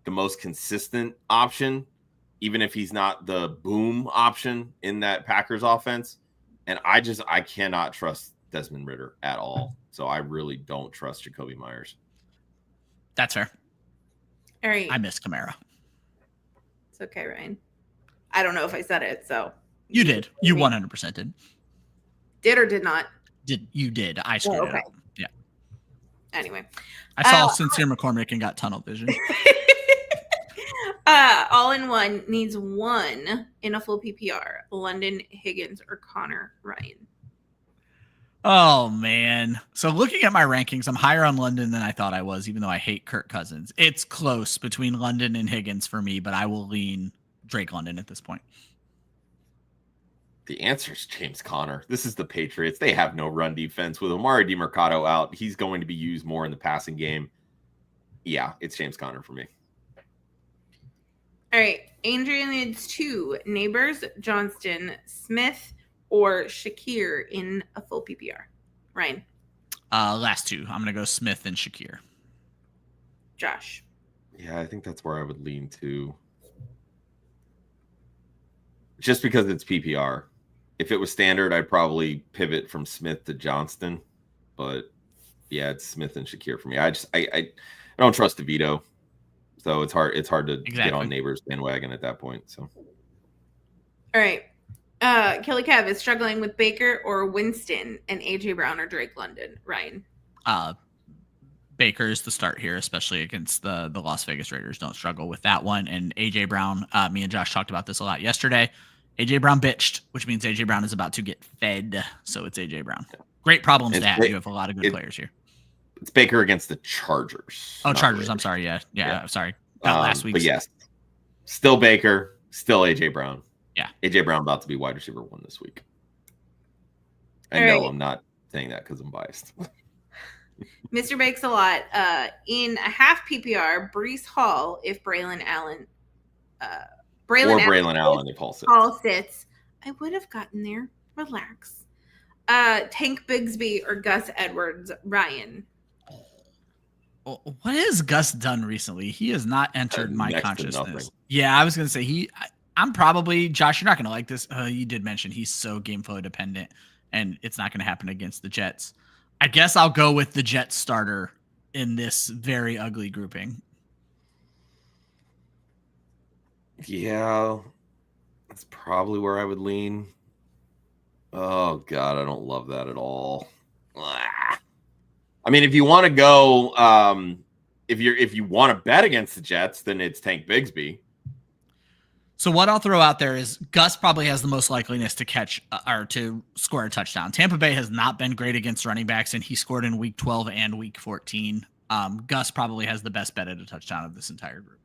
the most consistent option, even if he's not the boom option in that Packers offense. And I cannot trust Desmond Ridder at all. So I really don't trust Jacoby Myers. That's fair. All right. I miss Kamara. It's okay, Ryan. I don't know if I said it, so. You did. You 100% did. Did or did not? You did. I screwed it up. Yeah. Anyway. I saw Sincere McCormick and got tunnel vision. All in one needs one in a full PPR. London, Higgins, or Connor Ryan. Oh, man. So looking at my rankings, I'm higher on London than I thought I was, even though I hate Kirk Cousins. It's close between London and Higgins for me, but I will lean Drake London at this point. The answer is James Conner. This is the Patriots. They have no run defense. With Omari DeMercado out, he's going to be used more in the passing game. Yeah, it's James Conner for me. All right. Andrea needs two. Neighbors, Johnston, Smith, or Shakir in a full PPR. Ryan. Last two. I'm going to go Smith and Shakir. Josh. Yeah, I think that's where I would lean to. Just because it's PPR. If it was standard, I'd probably pivot from Smith to Johnston. But yeah, it's Smith and Shakir for me. I don't trust DeVito. So it's hard to get on Neighbors bandwagon at that point. So all right. Kelly Kev is struggling with Baker or Winston and AJ Brown or Drake London. Ryan. Baker is the start here, especially against the Las Vegas Raiders. Don't struggle with that one. And AJ Brown, me and Josh talked about this a lot yesterday. AJ Brown bitched, which means AJ Brown is about to get fed. So it's AJ Brown. Great problems to have. You have a lot of good players here. It's Baker against the Chargers. Oh, Chargers. Raiders. I'm sorry. Yeah. Sorry. Last week. But yes, still Baker, still AJ Brown. Yeah. AJ Brown about to be wide receiver 1 this week. I know I'm not saying that because I'm biased. Mr. Bakes a lot. In a half PPR, Breece Hall if Braylon Allen. Braylon Allen if Hall sits. I would have gotten there. Relax. Tank Bigsby or Gus Edwards. Ryan. What has Gus done recently? He has not entered my consciousness. Yeah, I was going to say I'm probably, Josh, you're not going to like this. You did mention he's so game flow dependent, and it's not going to happen against the Jets. I guess I'll go with the Jets starter in this very ugly grouping. Yeah, that's probably where I would lean. Oh, God, I don't love that at all. I mean, if you want to go, if you want to bet against the Jets, then it's Tank Bigsby. So what I'll throw out there is Gus probably has the most likeliness to catch or to score a touchdown. Tampa Bay has not been great against running backs, and he scored in week 12 and week 14. Gus probably has the best bet at a touchdown of this entire group.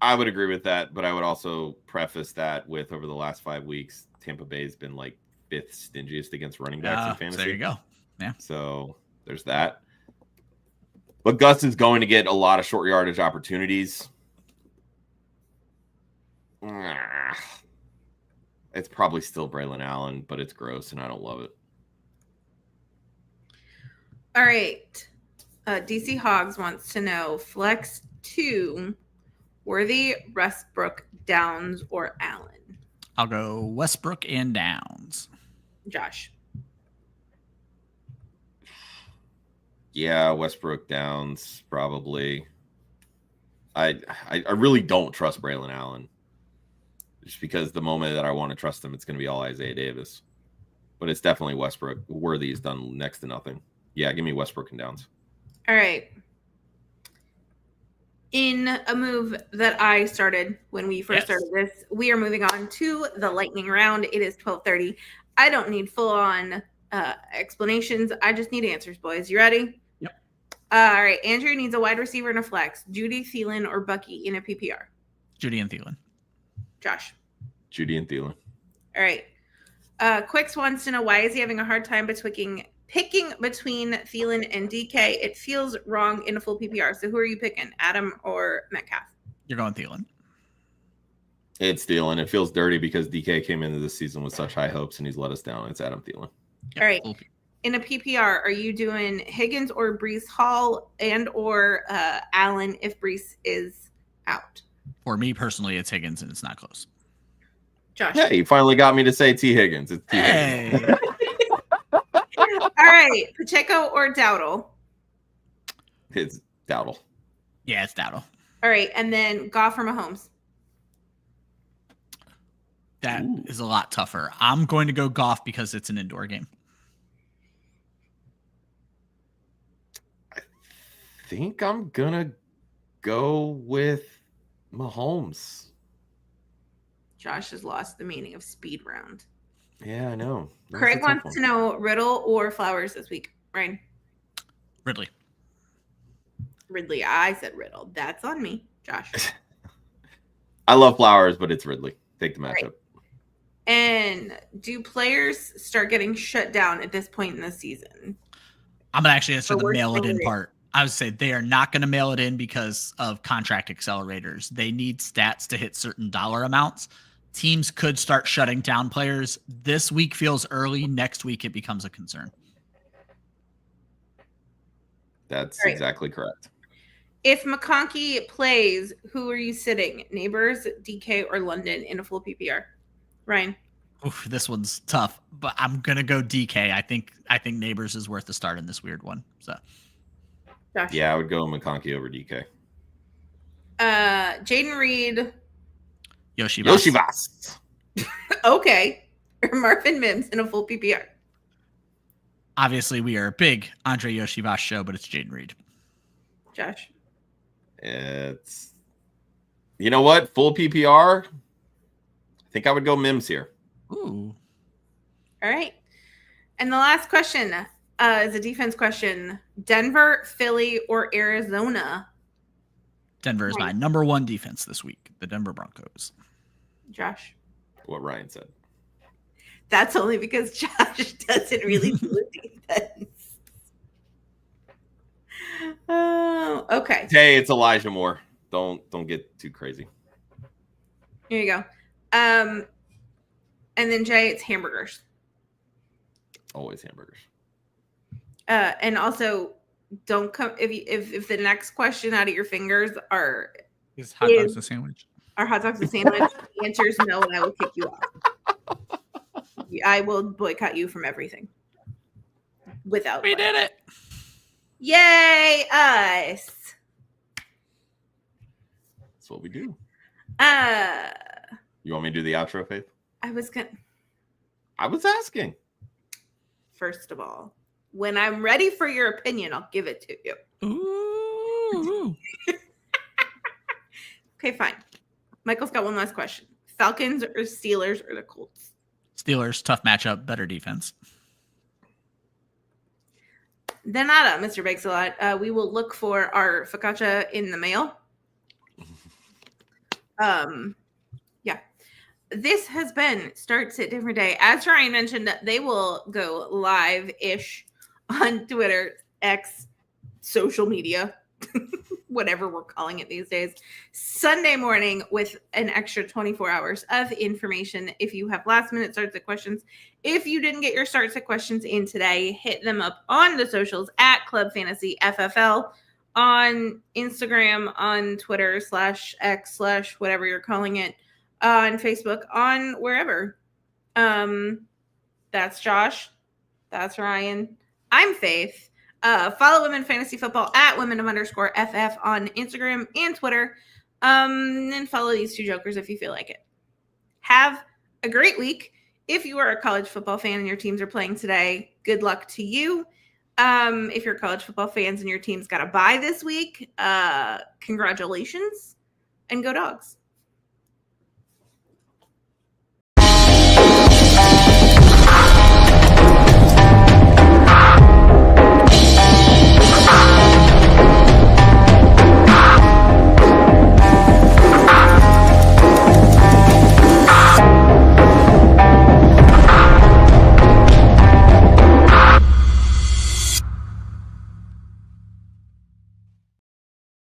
I would agree with that, but I would also preface that with over the last 5 weeks, Tampa Bay has been like 5th stingiest against running backs in fantasy. There you go. Yeah. So there's that. But Gus is going to get a lot of short yardage opportunities. It's probably still Braylon Allen, but it's gross and I don't love it. All right. DC Hogs wants to know flex 2, Worthy, Westbrook, Downs, or Allen? I'll go Westbrook and Downs. Josh. Yeah, Westbrook, Downs, probably. I really don't trust Braylon Allen. Just because the moment that I want to trust him, it's going to be all Isaiah Davis. But it's definitely Westbrook. Worthy has done next to nothing. Yeah, give me Westbrook and Downs. All right. In a move that I started when we first started this, we are moving on to the lightning round. It is 12:30. I don't need full-on explanations. I just need answers, boys. You ready? Yep. All right. Andrew needs a wide receiver and a flex. Judy, Thielen, or Bucky in a PPR? Judy and Thielen. Josh. Judy and Thielen. All right. Quicks wants to know why is he having a hard time picking between Thielen and DK? It feels wrong in a full PPR. So who are you picking, Adam or Metcalf? You're going Thielen. It's Thielen. It feels dirty because DK came into this season with such high hopes and he's let us down. It's Adam Thielen. All right. In a PPR, are you doing Higgins or Breece Hall and or Allen if Breece is out? For me personally, it's Higgins, and it's not close. Josh. Hey, you finally got me to say T. Higgins. It's T. Higgins. All right. Pacheco or Dowdle? It's Dowdle. Yeah, it's Dowdle. All right. And then Goff or Mahomes? That is a lot tougher. I'm going to go Goff because it's an indoor game. I think I'm going to go with Mahomes. Josh has lost the meaning of speed round. Yeah, I know. Craig wants to know Riddle or Flowers this week. Ryan? Ridley. I said Riddle. That's on me. Josh? I love Flowers, but it's Ridley. Take the matchup. Right. And do players start getting shut down at this point in the season? I'm going to actually answer the mail it in part. I would say they are not going to mail it in because of contract accelerators. They need stats to hit certain dollar amounts. Teams could start shutting down players. This week feels early. Next week, it becomes a concern. That's exactly correct. If McConkey plays, who are you sitting? Neighbors, DK, or London in a full PPR? Ryan? Oof, this one's tough, but I'm going to go DK. I think Neighbors is worth the start in this weird one. So, Josh? Yeah, I would go McConkey over DK. Jaden Reed. Yoshibas. Okay. Or Marvin Mims in a full PPR. Obviously, we are a big Andre Yoshibas show, but it's Jaden Reed. Josh? It's, you know what? Full PPR. I think I would go Mims here. Ooh. All right. And the last question is a defense question. Denver, Philly, or Arizona? Denver is my number one defense this week. The Denver Broncos. Josh? What Ryan said. That's only because Josh doesn't really do defense. Oh, okay. Hey, it's Elijah Moore. Don't get too crazy. Here you go. And then Jay, it's hamburgers. Always hamburgers. And also, don't come if the next question out of your fingers is hot dogs a sandwich? Are hot dogs a sandwich? The answer is no, and I will kick you off. I will boycott you from everything. Without we did it. Yay, us. That's what we do. Uh, You want me to do the outro, Faith? I was asking. First of all, when I'm ready for your opinion, I'll give it to you. Ooh. Okay, fine. Michael's got one last question. Falcons or Steelers or the Colts? Steelers, tough matchup, better defense. De nada, Mr. Bakes-A-Lot. We will look for our focaccia in the mail. Yeah. This has been Starts at Different Day. As Ryan mentioned, they will go live-ish on Twitter, X, social media, whatever we're calling it these days, Sunday morning with an extra 24 hours of information. If you have last-minute starts at questions, if you didn't get your starts at questions in today, hit them up on the socials at Club Fantasy FFL, on Instagram, on Twitter /X/ whatever you're calling it, on Facebook, on wherever. That's Josh. That's Ryan. I'm Faith. Follow Women Fantasy Football at women_FF on Instagram and Twitter. And follow these two jokers if you feel like it. Have a great week. If you are a college football fan and your teams are playing today, good luck to you. If you're college football fans and your team's got a bye this week, congratulations and go Dogs.